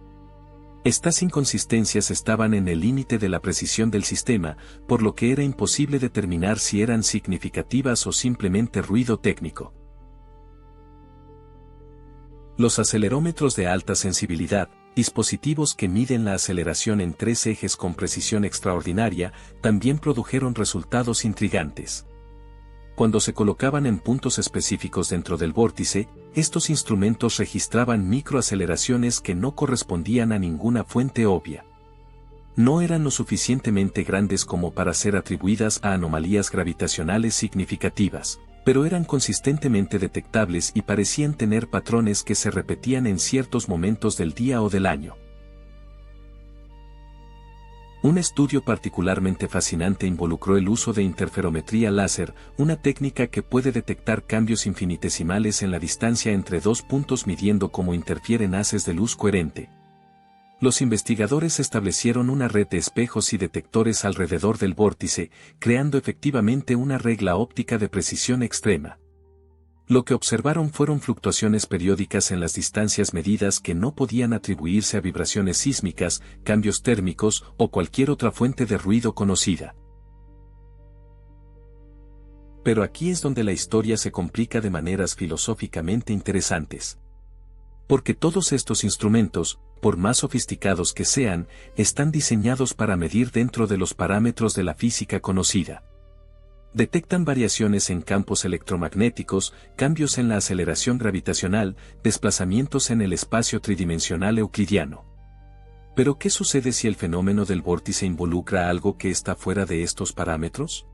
Speaker 1: Estas inconsistencias estaban en el límite de la precisión del sistema, por lo que era imposible determinar si eran significativas o simplemente ruido técnico. Los acelerómetros de alta sensibilidad, dispositivos que miden la aceleración en 3 ejes con precisión extraordinaria, también produjeron resultados intrigantes. Cuando se colocaban en puntos específicos dentro del vórtice, estos instrumentos registraban microaceleraciones que no correspondían a ninguna fuente obvia. No eran lo suficientemente grandes como para ser atribuidas a anomalías gravitacionales significativas, pero eran consistentemente detectables y parecían tener patrones que se repetían en ciertos momentos del día o del año. Un estudio particularmente fascinante involucró el uso de interferometría láser, una técnica que puede detectar cambios infinitesimales en la distancia entre dos puntos midiendo cómo interfieren haces de luz coherente. Los investigadores establecieron una red de espejos y detectores alrededor del vórtice, creando efectivamente una regla óptica de precisión extrema. Lo que observaron fueron fluctuaciones periódicas en las distancias medidas que no podían atribuirse a vibraciones sísmicas, cambios térmicos o cualquier otra fuente de ruido conocida. Pero aquí es donde la historia se complica de maneras filosóficamente interesantes. Porque todos estos instrumentos, por más sofisticados que sean, están diseñados para medir dentro de los parámetros de la física conocida. Detectan variaciones en campos electromagnéticos, cambios en la aceleración gravitacional, desplazamientos en el espacio tridimensional euclidiano. ¿Pero qué sucede si el fenómeno del vórtice involucra algo que está fuera de estos parámetros?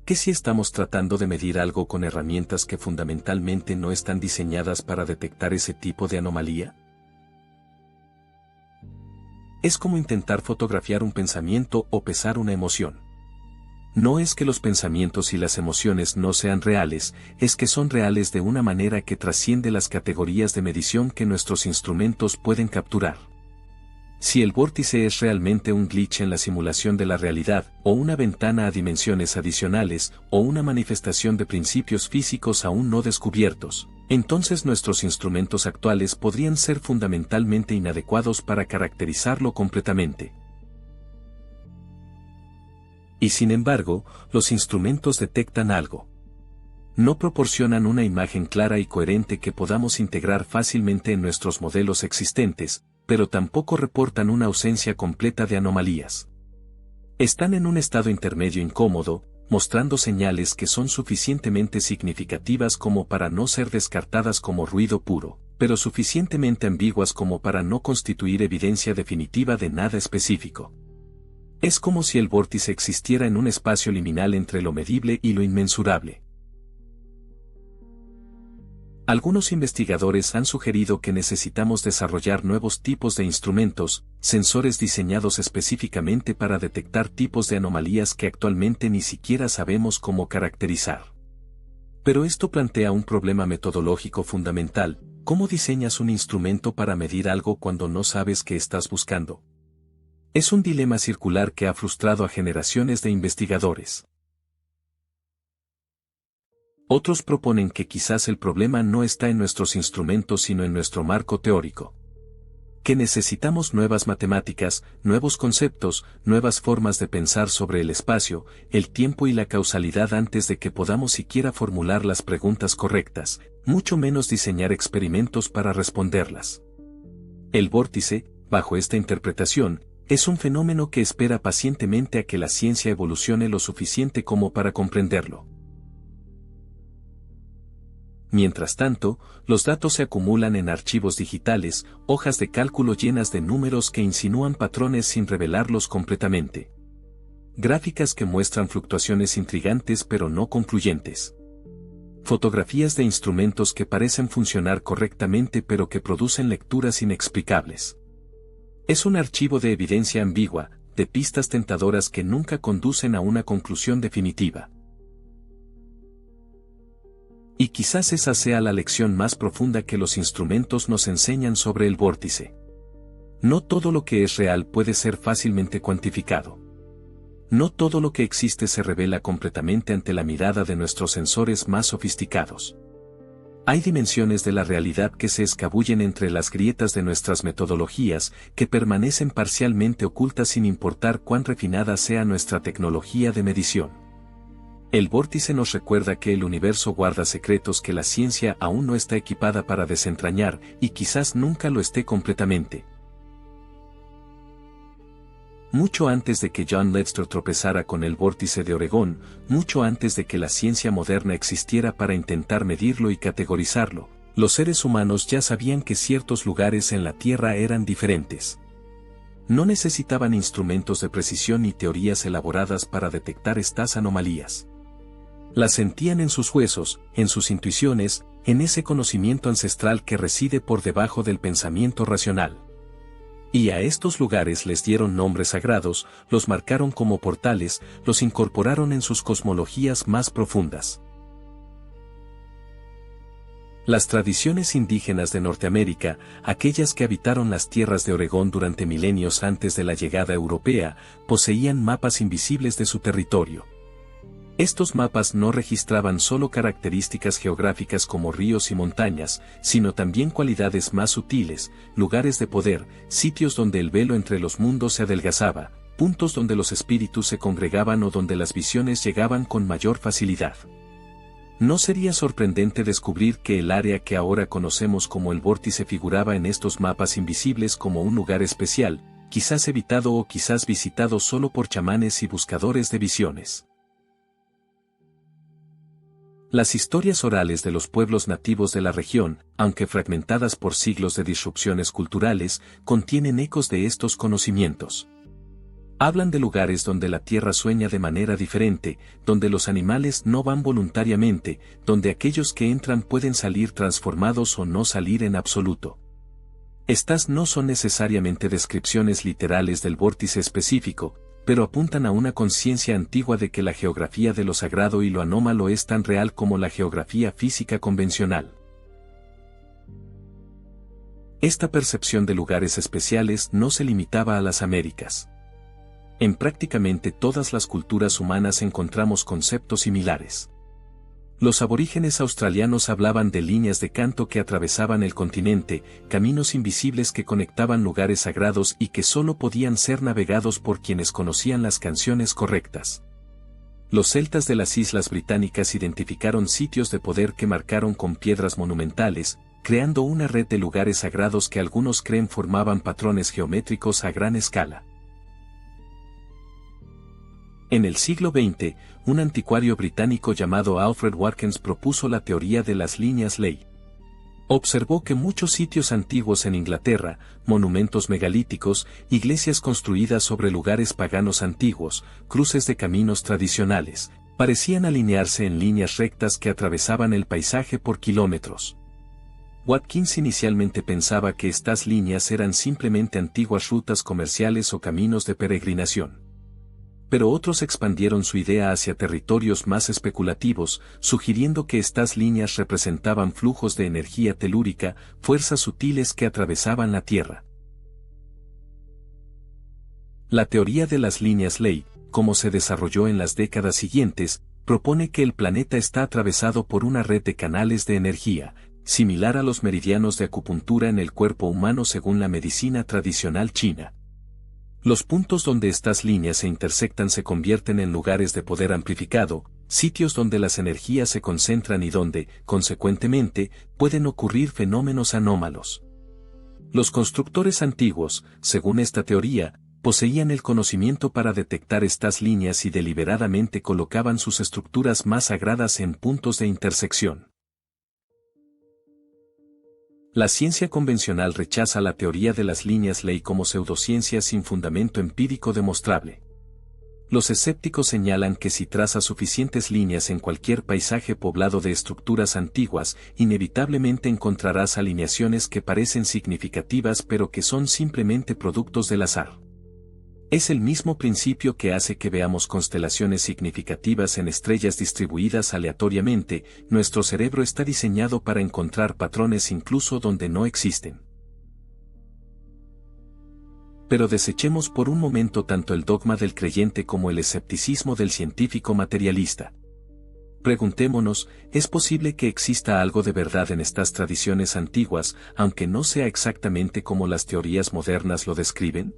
Speaker 1: ¿Qué si estamos tratando de medir algo con herramientas que fundamentalmente no están diseñadas para detectar ese tipo de anomalía? Es como intentar fotografiar un pensamiento o pesar una emoción. No es que los pensamientos y las emociones no sean reales, es que son reales de una manera que trasciende las categorías de medición que nuestros instrumentos pueden capturar. Si el vórtice es realmente un glitch en la simulación de la realidad, o una ventana a dimensiones adicionales, o una manifestación de principios físicos aún no descubiertos, entonces nuestros instrumentos actuales podrían ser fundamentalmente inadecuados para caracterizarlo completamente. Y sin embargo, los instrumentos detectan algo. No proporcionan una imagen clara y coherente que podamos integrar fácilmente en nuestros modelos existentes, pero tampoco reportan una ausencia completa de anomalías. Están en un estado intermedio incómodo, mostrando señales que son suficientemente significativas como para no ser descartadas como ruido puro, pero suficientemente ambiguas como para no constituir evidencia definitiva de nada específico. Es como si el vórtice existiera en un espacio liminal entre lo medible y lo inmensurable. Algunos investigadores han sugerido que necesitamos desarrollar nuevos tipos de instrumentos, sensores diseñados específicamente para detectar tipos de anomalías que actualmente ni siquiera sabemos cómo caracterizar. Pero esto plantea un problema metodológico fundamental: ¿cómo diseñas un instrumento para medir algo cuando no sabes qué estás buscando? Es un dilema circular que ha frustrado a generaciones de investigadores. Otros proponen que quizás el problema no está en nuestros instrumentos sino en nuestro marco teórico. Que necesitamos nuevas matemáticas, nuevos conceptos, nuevas formas de pensar sobre el espacio, el tiempo y la causalidad antes de que podamos siquiera formular las preguntas correctas, mucho menos diseñar experimentos para responderlas. El vórtice, bajo esta interpretación, es un fenómeno que espera pacientemente a que la ciencia evolucione lo suficiente como para comprenderlo. Mientras tanto, los datos se acumulan en archivos digitales, hojas de cálculo llenas de números que insinúan patrones sin revelarlos completamente. Gráficas que muestran fluctuaciones intrigantes pero no concluyentes. Fotografías de instrumentos que parecen funcionar correctamente pero que producen lecturas inexplicables. Es un archivo de evidencia ambigua, de pistas tentadoras que nunca conducen a una conclusión definitiva. Y quizás esa sea la lección más profunda que los instrumentos nos enseñan sobre el vórtice. No todo lo que es real puede ser fácilmente cuantificado. No todo lo que existe se revela completamente ante la mirada de nuestros sensores más sofisticados. Hay dimensiones de la realidad que se escabullen entre las grietas de nuestras metodologías, que permanecen parcialmente ocultas sin importar cuán refinada sea nuestra tecnología de medición. El vórtice nos recuerda que el universo guarda secretos que la ciencia aún no está equipada para desentrañar, y quizás nunca lo esté completamente. Mucho antes de que John Lester tropezara con el vórtice de Oregón, mucho antes de que la ciencia moderna existiera para intentar medirlo y categorizarlo, los seres humanos ya sabían que ciertos lugares en la Tierra eran diferentes. No necesitaban instrumentos de precisión ni teorías elaboradas para detectar estas anomalías. Las sentían en sus huesos, en sus intuiciones, en ese conocimiento ancestral que reside por debajo del pensamiento racional. Y a estos lugares les dieron nombres sagrados, los marcaron como portales, los incorporaron en sus cosmologías más profundas. Las tradiciones indígenas de Norteamérica, aquellas que habitaron las tierras de Oregón durante milenios antes de la llegada europea, poseían mapas invisibles de su territorio. Estos mapas no registraban solo características geográficas como ríos y montañas, sino también cualidades más sutiles, lugares de poder, sitios donde el velo entre los mundos se adelgazaba, puntos donde los espíritus se congregaban o donde las visiones llegaban con mayor facilidad. No sería sorprendente descubrir que el área que ahora conocemos como el vórtice figuraba en estos mapas invisibles como un lugar especial, quizás evitado o quizás visitado solo por chamanes y buscadores de visiones. Las historias orales de los pueblos nativos de la región, aunque fragmentadas por siglos de disrupciones culturales, contienen ecos de estos conocimientos. Hablan de lugares donde la tierra sueña de manera diferente, donde los animales no van voluntariamente, donde aquellos que entran pueden salir transformados o no salir en absoluto. Estas no son necesariamente descripciones literales del vórtice específico, pero apuntan a una conciencia antigua de que la geografía de lo sagrado y lo anómalo es tan real como la geografía física convencional. Esta percepción de lugares especiales no se limitaba a las Américas. En prácticamente todas las culturas humanas encontramos conceptos similares. Los aborígenes australianos hablaban de líneas de canto que atravesaban el continente, caminos invisibles que conectaban lugares sagrados y que solo podían ser navegados por quienes conocían las canciones correctas. Los celtas de las Islas Británicas identificaron sitios de poder que marcaron con piedras monumentales, creando una red de lugares sagrados que algunos creen formaban patrones geométricos a gran escala. En el siglo XX, un anticuario británico llamado Alfred Watkins propuso la teoría de las líneas ley. Observó que muchos sitios antiguos en Inglaterra, monumentos megalíticos, iglesias construidas sobre lugares paganos antiguos, cruces de caminos tradicionales, parecían alinearse en líneas rectas que atravesaban el paisaje por kilómetros. Watkins inicialmente pensaba que estas líneas eran simplemente antiguas rutas comerciales o caminos de peregrinación. Pero otros expandieron su idea hacia territorios más especulativos, sugiriendo que estas líneas representaban flujos de energía telúrica, fuerzas sutiles que atravesaban la Tierra. La teoría de las líneas ley, como se desarrolló en las décadas siguientes, propone que el planeta está atravesado por una red de canales de energía, similar a los meridianos de acupuntura en el cuerpo humano según la medicina tradicional china. Los puntos donde estas líneas se intersectan se convierten en lugares de poder amplificado, sitios donde las energías se concentran y donde, consecuentemente, pueden ocurrir fenómenos anómalos. Los constructores antiguos, según esta teoría, poseían el conocimiento para detectar estas líneas y deliberadamente colocaban sus estructuras más sagradas en puntos de intersección. La ciencia convencional rechaza la teoría de las líneas ley como pseudociencia sin fundamento empírico demostrable. Los escépticos señalan que si trazas suficientes líneas en cualquier paisaje poblado de estructuras antiguas, inevitablemente encontrarás alineaciones que parecen significativas pero que son simplemente productos del azar. Es el mismo principio que hace que veamos constelaciones significativas en estrellas distribuidas aleatoriamente. Nuestro cerebro está diseñado para encontrar patrones incluso donde no existen. Pero desechemos por un momento tanto el dogma del creyente como el escepticismo del científico materialista. Preguntémonos, ¿es posible que exista algo de verdad en estas tradiciones antiguas, aunque no sea exactamente como las teorías modernas lo describen?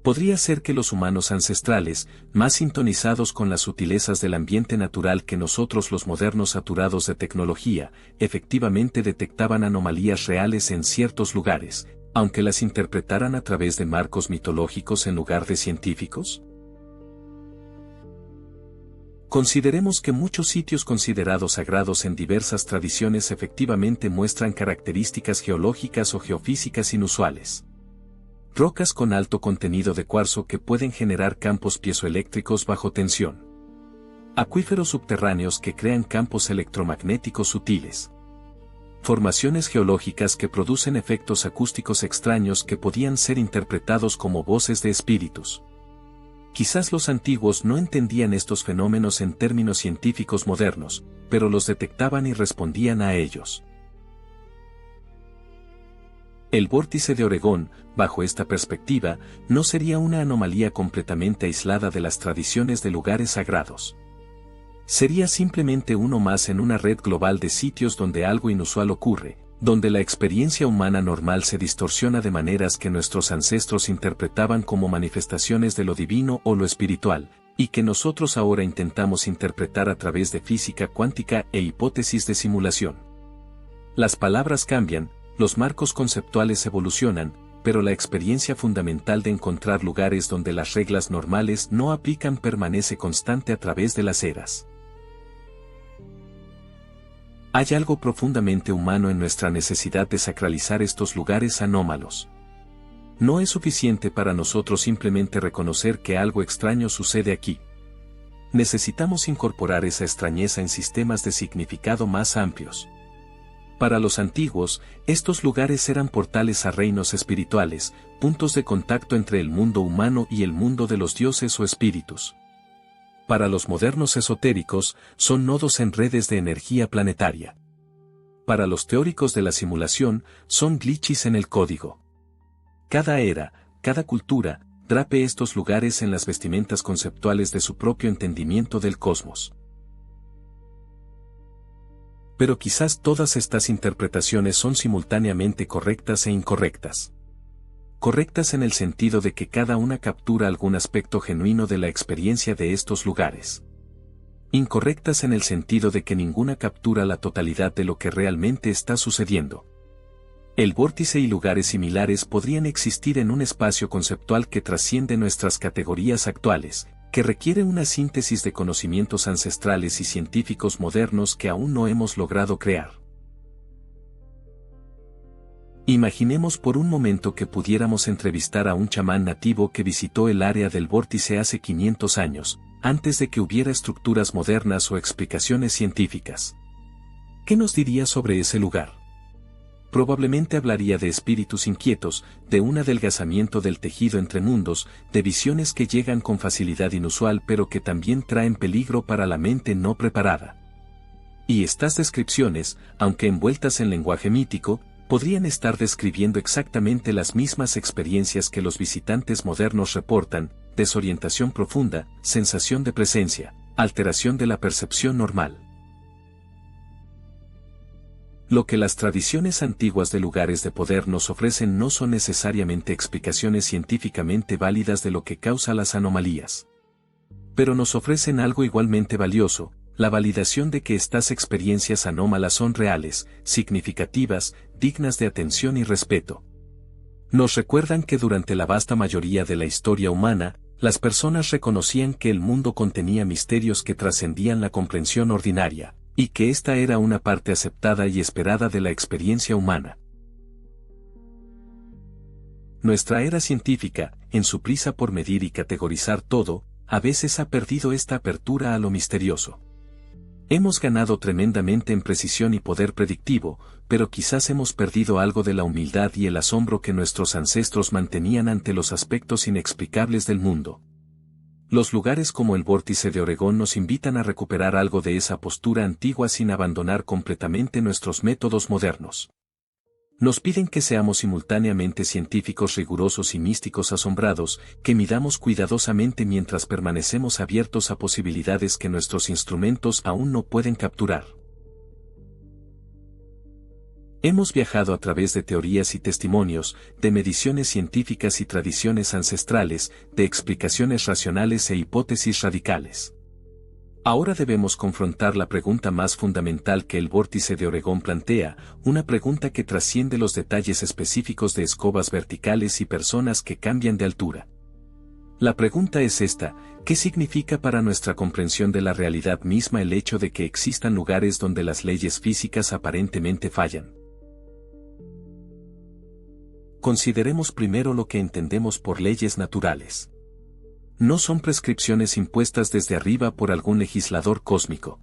Speaker 1: Podría ser que los humanos ancestrales, más sintonizados con las sutilezas del ambiente natural que nosotros los modernos saturados de tecnología, efectivamente detectaban anomalías reales en ciertos lugares, aunque las interpretaran a través de marcos mitológicos en lugar de científicos. Consideremos que muchos sitios considerados sagrados en diversas tradiciones efectivamente muestran características geológicas o geofísicas inusuales. Rocas con alto contenido de cuarzo que pueden generar campos piezoeléctricos bajo tensión. Acuíferos subterráneos que crean campos electromagnéticos sutiles. Formaciones geológicas que producen efectos acústicos extraños que podían ser interpretados como voces de espíritus. Quizás los antiguos no entendían estos fenómenos en términos científicos modernos, pero los detectaban y respondían a ellos. El vórtice de Oregón, bajo esta perspectiva, no sería una anomalía completamente aislada de las tradiciones de lugares sagrados. Sería simplemente uno más en una red global de sitios donde algo inusual ocurre, donde la experiencia humana normal se distorsiona de maneras que nuestros ancestros interpretaban como manifestaciones de lo divino o lo espiritual, y que nosotros ahora intentamos interpretar a través de física cuántica e hipótesis de simulación. Las palabras cambian, los marcos conceptuales evolucionan, pero la experiencia fundamental de encontrar lugares donde las reglas normales no aplican permanece constante a través de las eras. Hay algo profundamente humano en nuestra necesidad de sacralizar estos lugares anómalos. No es suficiente para nosotros simplemente reconocer que algo extraño sucede aquí. Necesitamos incorporar esa extrañeza en sistemas de significado más amplios. Para los antiguos, estos lugares eran portales a reinos espirituales, puntos de contacto entre el mundo humano y el mundo de los dioses o espíritus. Para los modernos esotéricos, son nodos en redes de energía planetaria. Para los teóricos de la simulación, son glitches en el código. Cada era, cada cultura, drape estos lugares en las vestimentas conceptuales de su propio entendimiento del cosmos. Pero quizás todas estas interpretaciones son simultáneamente correctas e incorrectas. Correctas en el sentido de que cada una captura algún aspecto genuino de la experiencia de estos lugares. Incorrectas en el sentido de que ninguna captura la totalidad de lo que realmente está sucediendo. El vórtice y lugares similares podrían existir en un espacio conceptual que trasciende nuestras categorías actuales, que requiere una síntesis de conocimientos ancestrales y científicos modernos que aún no hemos logrado crear. Imaginemos por un momento que pudiéramos entrevistar a un chamán nativo que visitó el área del vórtice hace 500 años, antes de que hubiera estructuras modernas o explicaciones científicas. ¿Qué nos diría sobre ese lugar? Probablemente hablaría de espíritus inquietos, de un adelgazamiento del tejido entre mundos, de visiones que llegan con facilidad inusual pero que también traen peligro para la mente no preparada. Y estas descripciones, aunque envueltas en lenguaje mítico, podrían estar describiendo exactamente las mismas experiencias que los visitantes modernos reportan: desorientación profunda, sensación de presencia, alteración de la percepción normal. Lo que las tradiciones antiguas de lugares de poder nos ofrecen no son necesariamente explicaciones científicamente válidas de lo que causa las anomalías. Pero nos ofrecen algo igualmente valioso: la validación de que estas experiencias anómalas son reales, significativas, dignas de atención y respeto. Nos recuerdan que durante la vasta mayoría de la historia humana, las personas reconocían que el mundo contenía misterios que trascendían la comprensión ordinaria, y que esta era una parte aceptada y esperada de la experiencia humana. Nuestra era científica, en su prisa por medir y categorizar todo, a veces ha perdido esta apertura a lo misterioso. Hemos ganado tremendamente en precisión y poder predictivo, pero quizás hemos perdido algo de la humildad y el asombro que nuestros ancestros mantenían ante los aspectos inexplicables del mundo. Los lugares como el vórtice de Oregón nos invitan a recuperar algo de esa postura antigua sin abandonar completamente nuestros métodos modernos. Nos piden que seamos simultáneamente científicos rigurosos y místicos asombrados, que midamos cuidadosamente mientras permanecemos abiertos a posibilidades que nuestros instrumentos aún no pueden capturar. Hemos viajado a través de teorías y testimonios, de mediciones científicas y tradiciones ancestrales, de explicaciones racionales e hipótesis radicales. Ahora debemos confrontar la pregunta más fundamental que el vórtice de Oregón plantea, una pregunta que trasciende los detalles específicos de escobas verticales y personas que cambian de altura. La pregunta es esta: ¿qué significa para nuestra comprensión de la realidad misma el hecho de que existan lugares donde las leyes físicas aparentemente fallan? Consideremos primero lo que entendemos por leyes naturales. No son prescripciones impuestas desde arriba por algún legislador cósmico.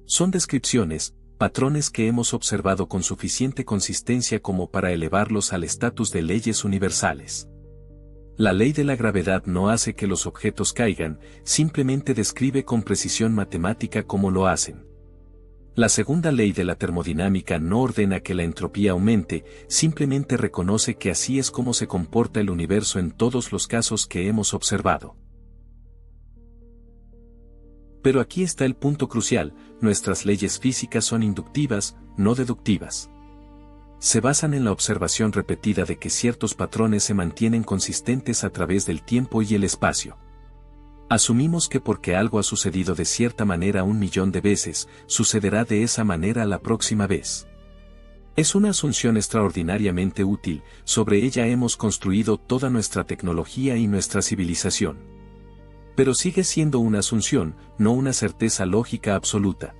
Speaker 1: Son descripciones, patrones que hemos observado con suficiente consistencia como para elevarlos al estatus de leyes universales. La ley de la gravedad no hace que los objetos caigan, simplemente describe con precisión matemática cómo lo hacen. La segunda ley de la termodinámica no ordena que la entropía aumente, simplemente reconoce que así es como se comporta el universo en todos los casos que hemos observado. Pero aquí está el punto crucial: nuestras leyes físicas son inductivas, no deductivas. Se basan en la observación repetida de que ciertos patrones se mantienen consistentes a través del tiempo y el espacio. Asumimos que porque algo ha sucedido de cierta manera 1.000.000 de veces, sucederá de esa manera la próxima vez. Es una asunción extraordinariamente útil, sobre ella hemos construido toda nuestra tecnología y nuestra civilización. Pero sigue siendo una asunción, no una certeza lógica absoluta.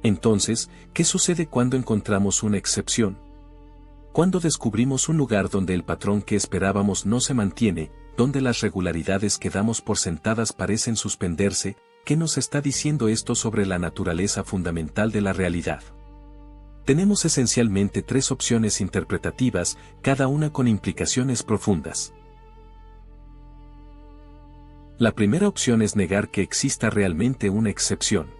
Speaker 1: Entonces, ¿qué sucede cuando encontramos una excepción? Cuando descubrimos un lugar donde el patrón que esperábamos no se mantiene, donde las regularidades que damos por sentadas parecen suspenderse, ¿qué nos está diciendo esto sobre la naturaleza fundamental de la realidad? Tenemos esencialmente tres opciones interpretativas, cada una con implicaciones profundas. La primera opción es negar que exista realmente una excepción.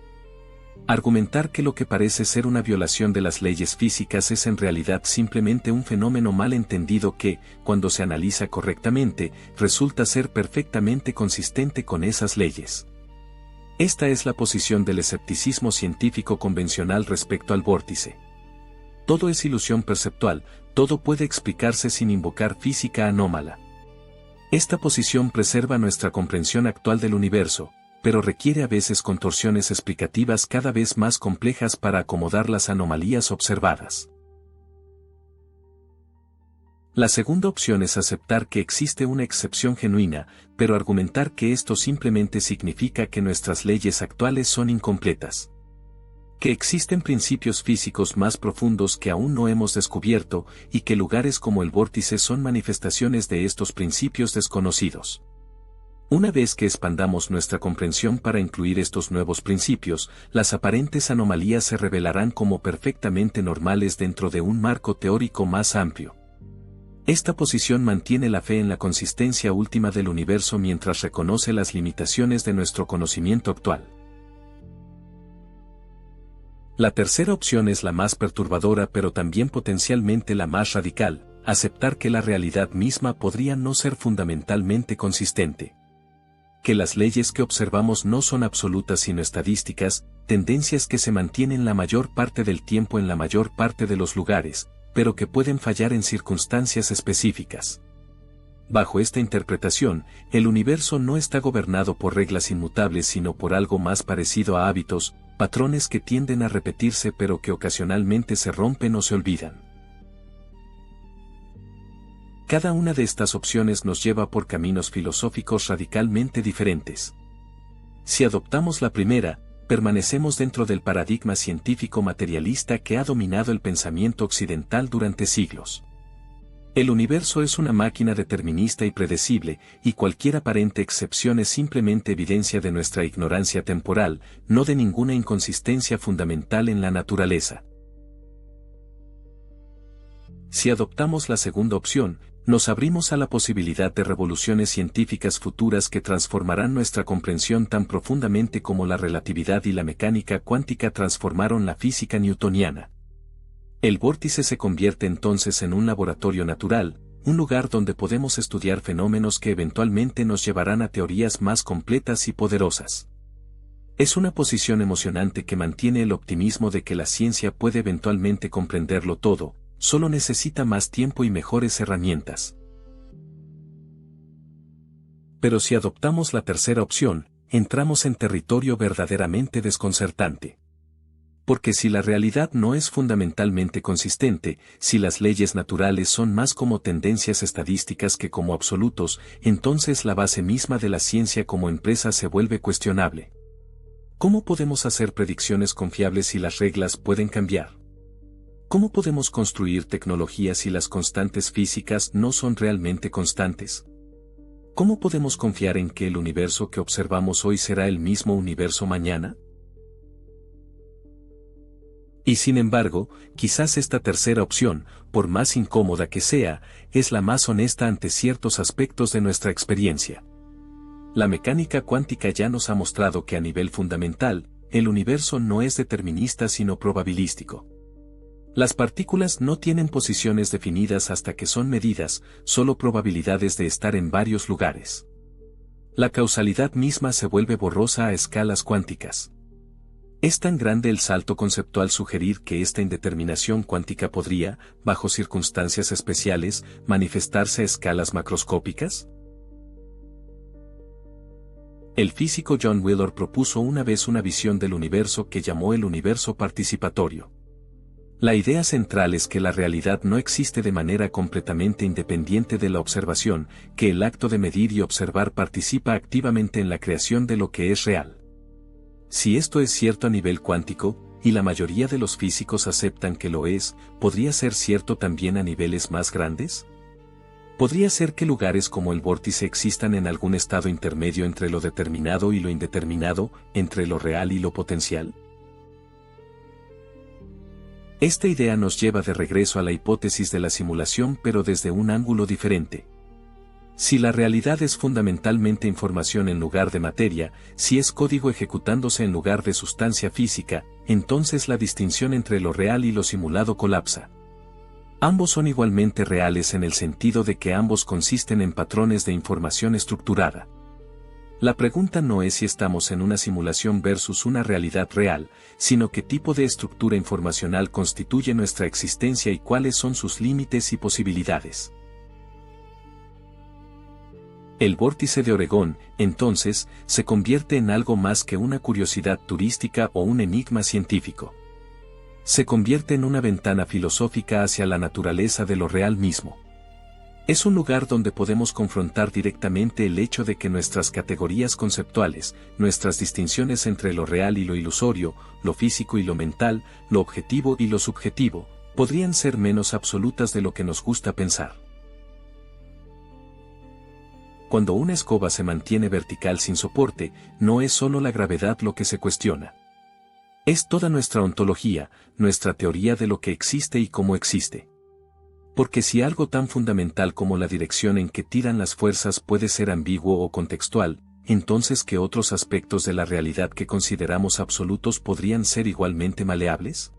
Speaker 1: Argumentar que lo que parece ser una violación de las leyes físicas es en realidad simplemente un fenómeno mal entendido que, cuando se analiza correctamente, resulta ser perfectamente consistente con esas leyes. Esta es la posición del escepticismo científico convencional respecto al vórtice. Todo es ilusión perceptual, todo puede explicarse sin invocar física anómala. Esta posición preserva nuestra comprensión actual del universo, pero requiere a veces contorsiones explicativas cada vez más complejas para acomodar las anomalías observadas. La segunda opción es aceptar que existe una excepción genuina, pero argumentar que esto simplemente significa que nuestras leyes actuales son incompletas. Que existen principios físicos más profundos que aún no hemos descubierto, y que lugares como el vórtice son manifestaciones de estos principios desconocidos. Una vez que expandamos nuestra comprensión para incluir estos nuevos principios, las aparentes anomalías se revelarán como perfectamente normales dentro de un marco teórico más amplio. Esta posición mantiene la fe en la consistencia última del universo mientras reconoce las limitaciones de nuestro conocimiento actual. La tercera opción es la más perturbadora pero también potencialmente la más radical: aceptar que la realidad misma podría no ser fundamentalmente consistente. Que las leyes que observamos no son absolutas sino estadísticas, tendencias que se mantienen la mayor parte del tiempo en la mayor parte de los lugares, pero que pueden fallar en circunstancias específicas. Bajo esta interpretación, el universo no está gobernado por reglas inmutables sino por algo más parecido a hábitos, patrones que tienden a repetirse pero que ocasionalmente se rompen o se olvidan. Cada una de estas opciones nos lleva por caminos filosóficos radicalmente diferentes. Si adoptamos la primera, permanecemos dentro del paradigma científico materialista que ha dominado el pensamiento occidental durante siglos. El universo es una máquina determinista y predecible, y cualquier aparente excepción es simplemente evidencia de nuestra ignorancia temporal, no de ninguna inconsistencia fundamental en la naturaleza. Si adoptamos la segunda opción, nos abrimos a la posibilidad de revoluciones científicas futuras que transformarán nuestra comprensión tan profundamente como la relatividad y la mecánica cuántica transformaron la física newtoniana. El vórtice se convierte entonces en un laboratorio natural, un lugar donde podemos estudiar fenómenos que eventualmente nos llevarán a teorías más completas y poderosas. Es una posición emocionante que mantiene el optimismo de que la ciencia puede eventualmente comprenderlo todo, solo necesita más tiempo y mejores herramientas. Pero si adoptamos la tercera opción, entramos en territorio verdaderamente desconcertante. Porque si la realidad no es fundamentalmente consistente, si las leyes naturales son más como tendencias estadísticas que como absolutos, entonces la base misma de la ciencia como empresa se vuelve cuestionable. ¿Cómo podemos hacer predicciones confiables si las reglas pueden cambiar? ¿Cómo podemos construir tecnología si las constantes físicas no son realmente constantes? ¿Cómo podemos confiar en que el universo que observamos hoy será el mismo universo mañana? Y sin embargo, quizás esta tercera opción, por más incómoda que sea, es la más honesta ante ciertos aspectos de nuestra experiencia. La mecánica cuántica ya nos ha mostrado que a nivel fundamental, el universo no es determinista sino probabilístico. Las partículas no tienen posiciones definidas hasta que son medidas, solo probabilidades de estar en varios lugares. La causalidad misma se vuelve borrosa a escalas cuánticas. Es tan grande el salto conceptual sugerir que esta indeterminación cuántica podría, bajo circunstancias especiales, manifestarse a escalas macroscópicas. El físico John Wheeler propuso una vez una visión del universo que llamó el universo participatorio. La idea central es que la realidad no existe de manera completamente independiente de la observación, que el acto de medir y observar participa activamente en la creación de lo que es real. Si esto es cierto a nivel cuántico, y la mayoría de los físicos aceptan que lo es, ¿podría ser cierto también a niveles más grandes? ¿Podría ser que lugares como el vórtice existan en algún estado intermedio entre lo determinado y lo indeterminado, entre lo real y lo potencial? Esta idea nos lleva de regreso a la hipótesis de la simulación pero desde un ángulo diferente. Si la realidad es fundamentalmente información en lugar de materia, si es código ejecutándose en lugar de sustancia física, entonces la distinción entre lo real y lo simulado colapsa. Ambos son igualmente reales en el sentido de que ambos consisten en patrones de información estructurada. La pregunta no es si estamos en una simulación versus una realidad real, sino qué tipo de estructura informacional constituye nuestra existencia y cuáles son sus límites y posibilidades. El vórtice de Oregón, entonces, se convierte en algo más que una curiosidad turística o un enigma científico. Se convierte en una ventana filosófica hacia la naturaleza de lo real mismo. Es un lugar donde podemos confrontar directamente el hecho de que nuestras categorías conceptuales, nuestras distinciones entre lo real y lo ilusorio, lo físico y lo mental, lo objetivo y lo subjetivo, podrían ser menos absolutas de lo que nos gusta pensar. Cuando una escoba se mantiene vertical sin soporte, no es solo la gravedad lo que se cuestiona. Es toda nuestra ontología, nuestra teoría de lo que existe y cómo existe. Porque si algo tan fundamental como la dirección en que tiran las fuerzas puede ser ambiguo o contextual, entonces ¿qué otros aspectos de la realidad que consideramos absolutos podrían ser igualmente maleables?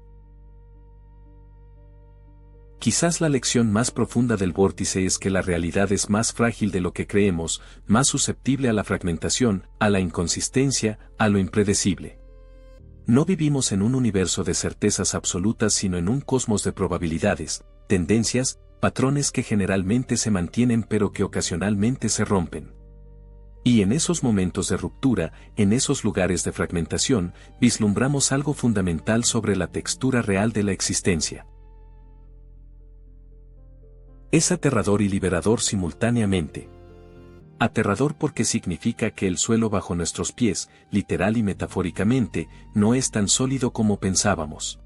Speaker 1: Quizás la lección más profunda del vórtice es que la realidad es más frágil de lo que creemos, más susceptible a la fragmentación, a la inconsistencia, a lo impredecible. No vivimos en un universo de certezas absolutas sino en un cosmos de probabilidades, tendencias, patrones que generalmente se mantienen pero que ocasionalmente se rompen. Y en esos momentos de ruptura, en esos lugares de fragmentación, vislumbramos algo fundamental sobre la textura real de la existencia. Es aterrador y liberador simultáneamente. Aterrador porque significa que el suelo bajo nuestros pies, literal y metafóricamente, no es tan sólido como pensábamos.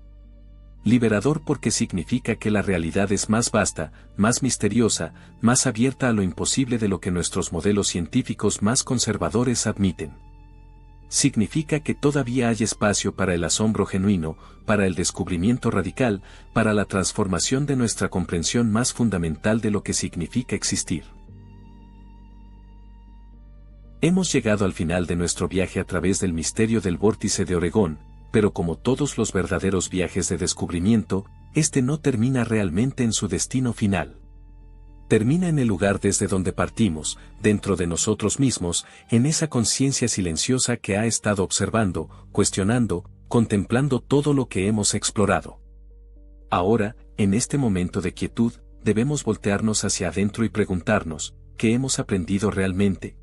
Speaker 1: Liberador porque significa que la realidad es más vasta, más misteriosa, más abierta a lo imposible de lo que nuestros modelos científicos más conservadores admiten. Significa que todavía hay espacio para el asombro genuino, para el descubrimiento radical, para la transformación de nuestra comprensión más fundamental de lo que significa existir. Hemos llegado al final de nuestro viaje a través del misterio del vórtice de Oregón, pero como todos los verdaderos viajes de descubrimiento, este no termina realmente en su destino final. Termina en el lugar desde donde partimos, dentro de nosotros mismos, en esa conciencia silenciosa que ha estado observando, cuestionando, contemplando todo lo que hemos explorado. Ahora, en este momento de quietud, debemos voltearnos hacia adentro y preguntarnos, ¿qué hemos aprendido realmente?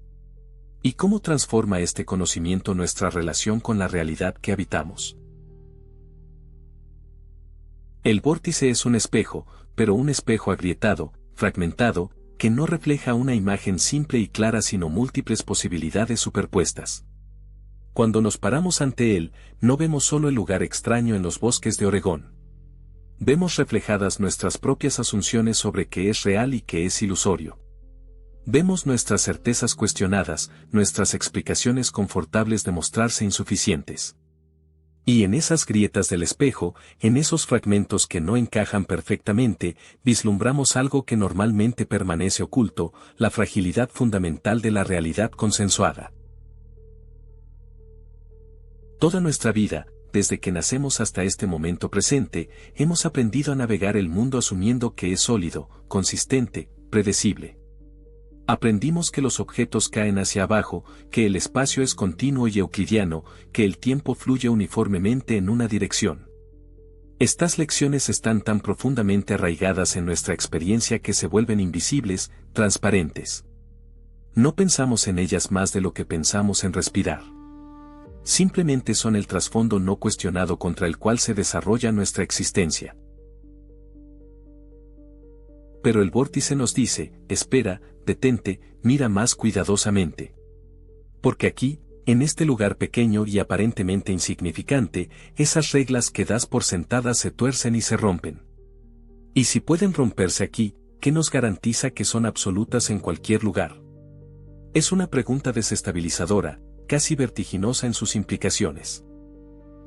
Speaker 1: ¿Y cómo transforma este conocimiento nuestra relación con la realidad que habitamos? El vórtice es un espejo, pero un espejo agrietado, fragmentado, que no refleja una imagen simple y clara sino múltiples posibilidades superpuestas. Cuando nos paramos ante él, no vemos solo el lugar extraño en los bosques de Oregón. Vemos reflejadas nuestras propias asunciones sobre qué es real y qué es ilusorio. Vemos nuestras certezas cuestionadas, nuestras explicaciones confortables de mostrarse insuficientes. Y en esas grietas del espejo, en esos fragmentos que no encajan perfectamente, vislumbramos algo que normalmente permanece oculto, la fragilidad fundamental de la realidad consensuada. Toda nuestra vida, desde que nacemos hasta este momento presente, hemos aprendido a navegar el mundo asumiendo que es sólido, consistente, predecible. Aprendimos que los objetos caen hacia abajo, que el espacio es continuo y euclidiano, que el tiempo fluye uniformemente en una dirección. Estas lecciones están tan profundamente arraigadas en nuestra experiencia que se vuelven invisibles, transparentes. No pensamos en ellas más de lo que pensamos en respirar. Simplemente son el trasfondo no cuestionado contra el cual se desarrolla nuestra existencia. Pero el vórtice nos dice, espera, detente, mira más cuidadosamente. Porque aquí, en este lugar pequeño y aparentemente insignificante, esas reglas que das por sentadas se tuercen y se rompen. Y si pueden romperse aquí, ¿qué nos garantiza que son absolutas en cualquier lugar? Es una pregunta desestabilizadora, casi vertiginosa en sus implicaciones.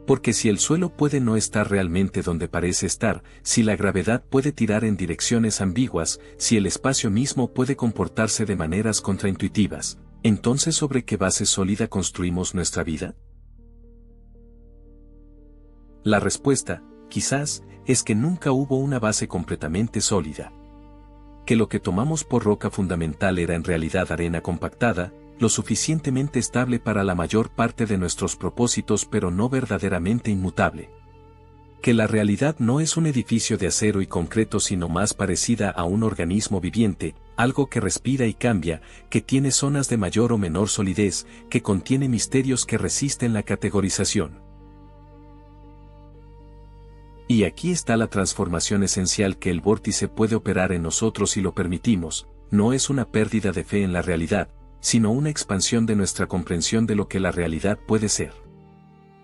Speaker 1: Porque si el suelo puede no estar realmente donde parece estar, si la gravedad puede tirar en direcciones ambiguas, si el espacio mismo puede comportarse de maneras contraintuitivas, entonces ¿sobre qué base sólida construimos nuestra vida? La respuesta, quizás, es que nunca hubo una base completamente sólida. Que lo que tomamos por roca fundamental era en realidad arena compactada, lo suficientemente estable para la mayor parte de nuestros propósitos pero no verdaderamente inmutable. Que la realidad no es un edificio de acero y concreto sino más parecida a un organismo viviente, algo que respira y cambia, que tiene zonas de mayor o menor solidez, que contiene misterios que resisten la categorización. Y aquí está la transformación esencial que el vórtice puede operar en nosotros si lo permitimos, no es una pérdida de fe en la realidad, sino una expansión de nuestra comprensión de lo que la realidad puede ser.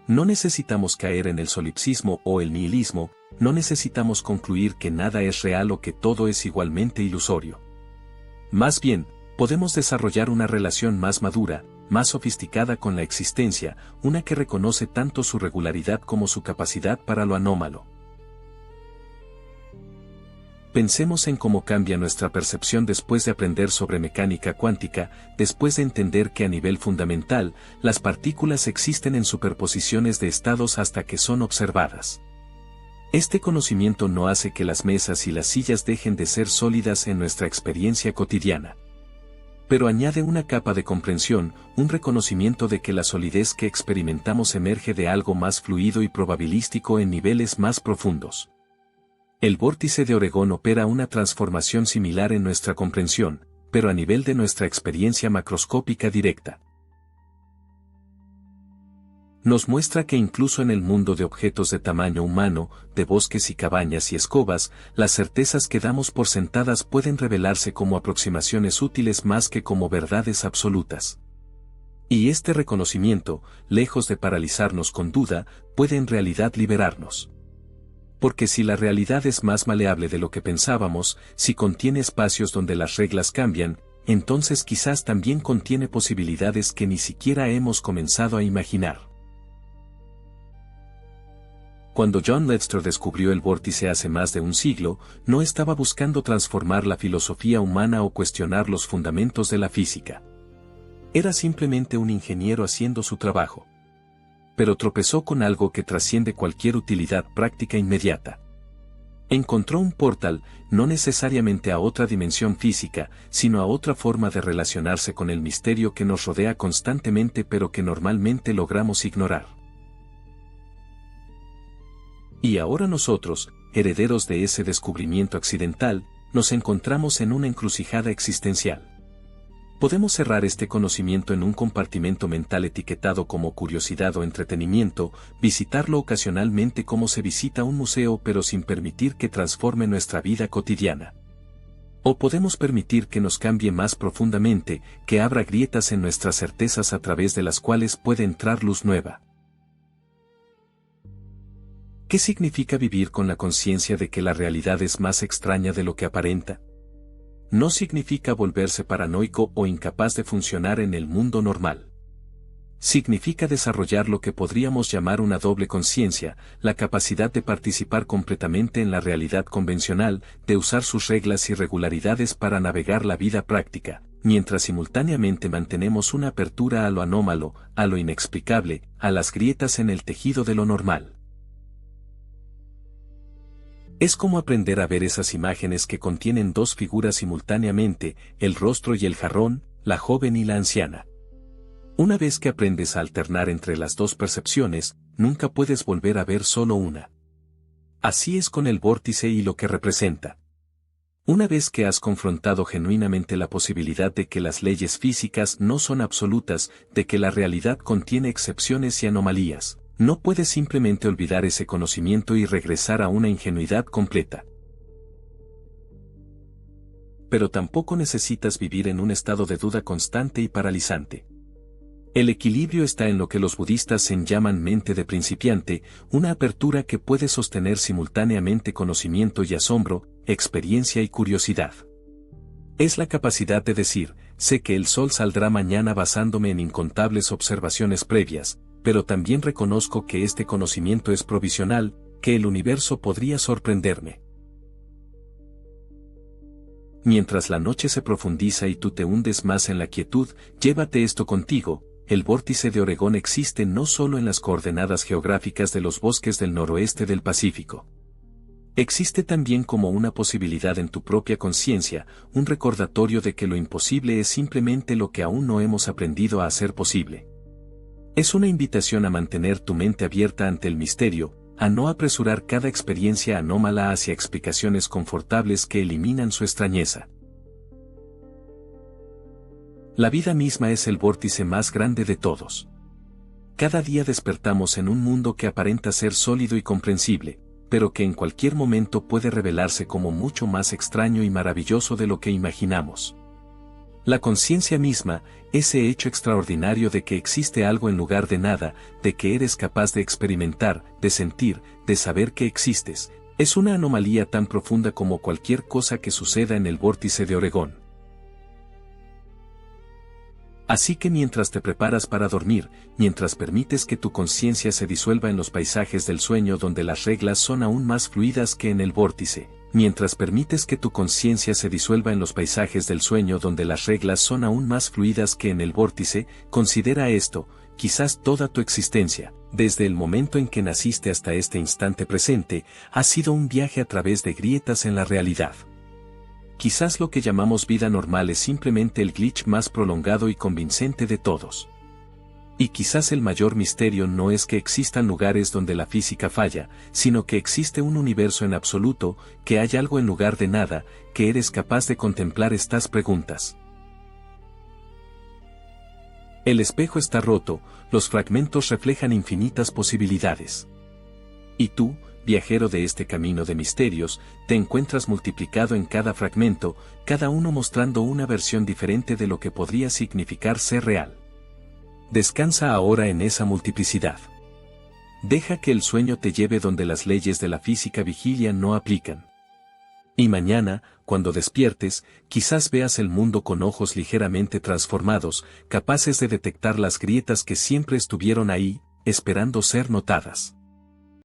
Speaker 1: No necesitamos caer en el solipsismo o el nihilismo, no necesitamos concluir que nada es real o que todo es igualmente ilusorio. Más bien, podemos desarrollar una relación más madura, más sofisticada con la existencia, una que reconoce tanto su regularidad como su capacidad para lo anómalo. Pensemos en cómo cambia nuestra percepción después de aprender sobre mecánica cuántica, después de entender que a nivel fundamental, las partículas existen en superposiciones de estados hasta que son observadas. Este conocimiento no hace que las mesas y las sillas dejen de ser sólidas en nuestra experiencia cotidiana. Pero añade una capa de comprensión, un reconocimiento de que la solidez que experimentamos emerge de algo más fluido y probabilístico en niveles más profundos. El vórtice de Oregón opera una transformación similar en nuestra comprensión, pero a nivel de nuestra experiencia macroscópica directa. Nos muestra que incluso en el mundo de objetos de tamaño humano, de bosques y cabañas y escobas, las certezas que damos por sentadas pueden revelarse como aproximaciones útiles más que como verdades absolutas. Y este reconocimiento, lejos de paralizarnos con duda, puede en realidad liberarnos. Porque si la realidad es más maleable de lo que pensábamos, si contiene espacios donde las reglas cambian, entonces quizás también contiene posibilidades que ni siquiera hemos comenzado a imaginar. Cuando John Leinster descubrió el vórtice hace más de un siglo, no estaba buscando transformar la filosofía humana o cuestionar los fundamentos de la física. Era simplemente un ingeniero haciendo su trabajo. Pero tropezó con algo que trasciende cualquier utilidad práctica inmediata. Encontró un portal, no necesariamente a otra dimensión física, sino a otra forma de relacionarse con el misterio que nos rodea constantemente pero que normalmente logramos ignorar. Y ahora nosotros, herederos de ese descubrimiento accidental, nos encontramos en una encrucijada existencial. Podemos cerrar este conocimiento en un compartimento mental etiquetado como curiosidad o entretenimiento, visitarlo ocasionalmente como se visita un museo pero sin permitir que transforme nuestra vida cotidiana. O podemos permitir que nos cambie más profundamente, que abra grietas en nuestras certezas a través de las cuales puede entrar luz nueva. ¿Qué significa vivir con la conciencia de que la realidad es más extraña de lo que aparenta? No significa volverse paranoico o incapaz de funcionar en el mundo normal. Significa desarrollar lo que podríamos llamar una doble conciencia, la capacidad de participar completamente en la realidad convencional, de usar sus reglas y regularidades para navegar la vida práctica, mientras simultáneamente mantenemos una apertura a lo anómalo, a lo inexplicable, a las grietas en el tejido de lo normal. Es como aprender a ver esas imágenes que contienen dos figuras simultáneamente, el rostro y el jarrón, la joven y la anciana. Una vez que aprendes a alternar entre las dos percepciones, nunca puedes volver a ver solo una. Así es con el vórtice y lo que representa. Una vez que has confrontado genuinamente la posibilidad de que las leyes físicas no son absolutas, de que la realidad contiene excepciones y anomalías, no puedes simplemente olvidar ese conocimiento y regresar a una ingenuidad completa. Pero tampoco necesitas vivir en un estado de duda constante y paralizante. El equilibrio está en lo que los budistas llaman mente de principiante, una apertura que puede sostener simultáneamente conocimiento y asombro, experiencia y curiosidad. Es la capacidad de decir, sé que el sol saldrá mañana basándome en incontables observaciones previas, pero también reconozco que este conocimiento es provisional, que el universo podría sorprenderme. Mientras la noche se profundiza y tú te hundes más en la quietud, llévate esto contigo. El vórtice de Oregón existe no solo en las coordenadas geográficas de los bosques del noroeste del Pacífico. Existe también como una posibilidad en tu propia conciencia, un recordatorio de que lo imposible es simplemente lo que aún no hemos aprendido a hacer posible. Es una invitación a mantener tu mente abierta ante el misterio, a no apresurar cada experiencia anómala hacia explicaciones confortables que eliminan su extrañeza. La vida misma es el vórtice más grande de todos. Cada día despertamos en un mundo que aparenta ser sólido y comprensible, pero que en cualquier momento puede revelarse como mucho más extraño y maravilloso de lo que imaginamos. La conciencia misma, ese hecho extraordinario de que existe algo en lugar de nada, de que eres capaz de experimentar, de sentir, de saber que existes, es una anomalía tan profunda como cualquier cosa que suceda en el vórtice de Oregón. Así que mientras te preparas para dormir, mientras permites que tu conciencia se disuelva en los paisajes del sueño donde las reglas son aún más fluidas que en el vórtice, mientras permites que tu conciencia se disuelva en los paisajes del sueño donde las reglas son aún más fluidas que en el vórtice, considera esto, quizás toda tu existencia, desde el momento en que naciste hasta este instante presente, ha sido un viaje a través de grietas en la realidad. Quizás lo que llamamos vida normal es simplemente el glitch más prolongado y convincente de todos. Y quizás el mayor misterio no es que existan lugares donde la física falla, sino que existe un universo en absoluto, que hay algo en lugar de nada, que eres capaz de contemplar estas preguntas. El espejo está roto, los fragmentos reflejan infinitas posibilidades. Y tú, viajero de este camino de misterios, te encuentras multiplicado en cada fragmento, cada uno mostrando una versión diferente de lo que podría significar ser real. Descansa ahora en esa multiplicidad. Deja que el sueño te lleve donde las leyes de la física vigilia no aplican. Y mañana, cuando despiertes, quizás veas el mundo con ojos ligeramente transformados, capaces de detectar las grietas que siempre estuvieron ahí, esperando ser notadas.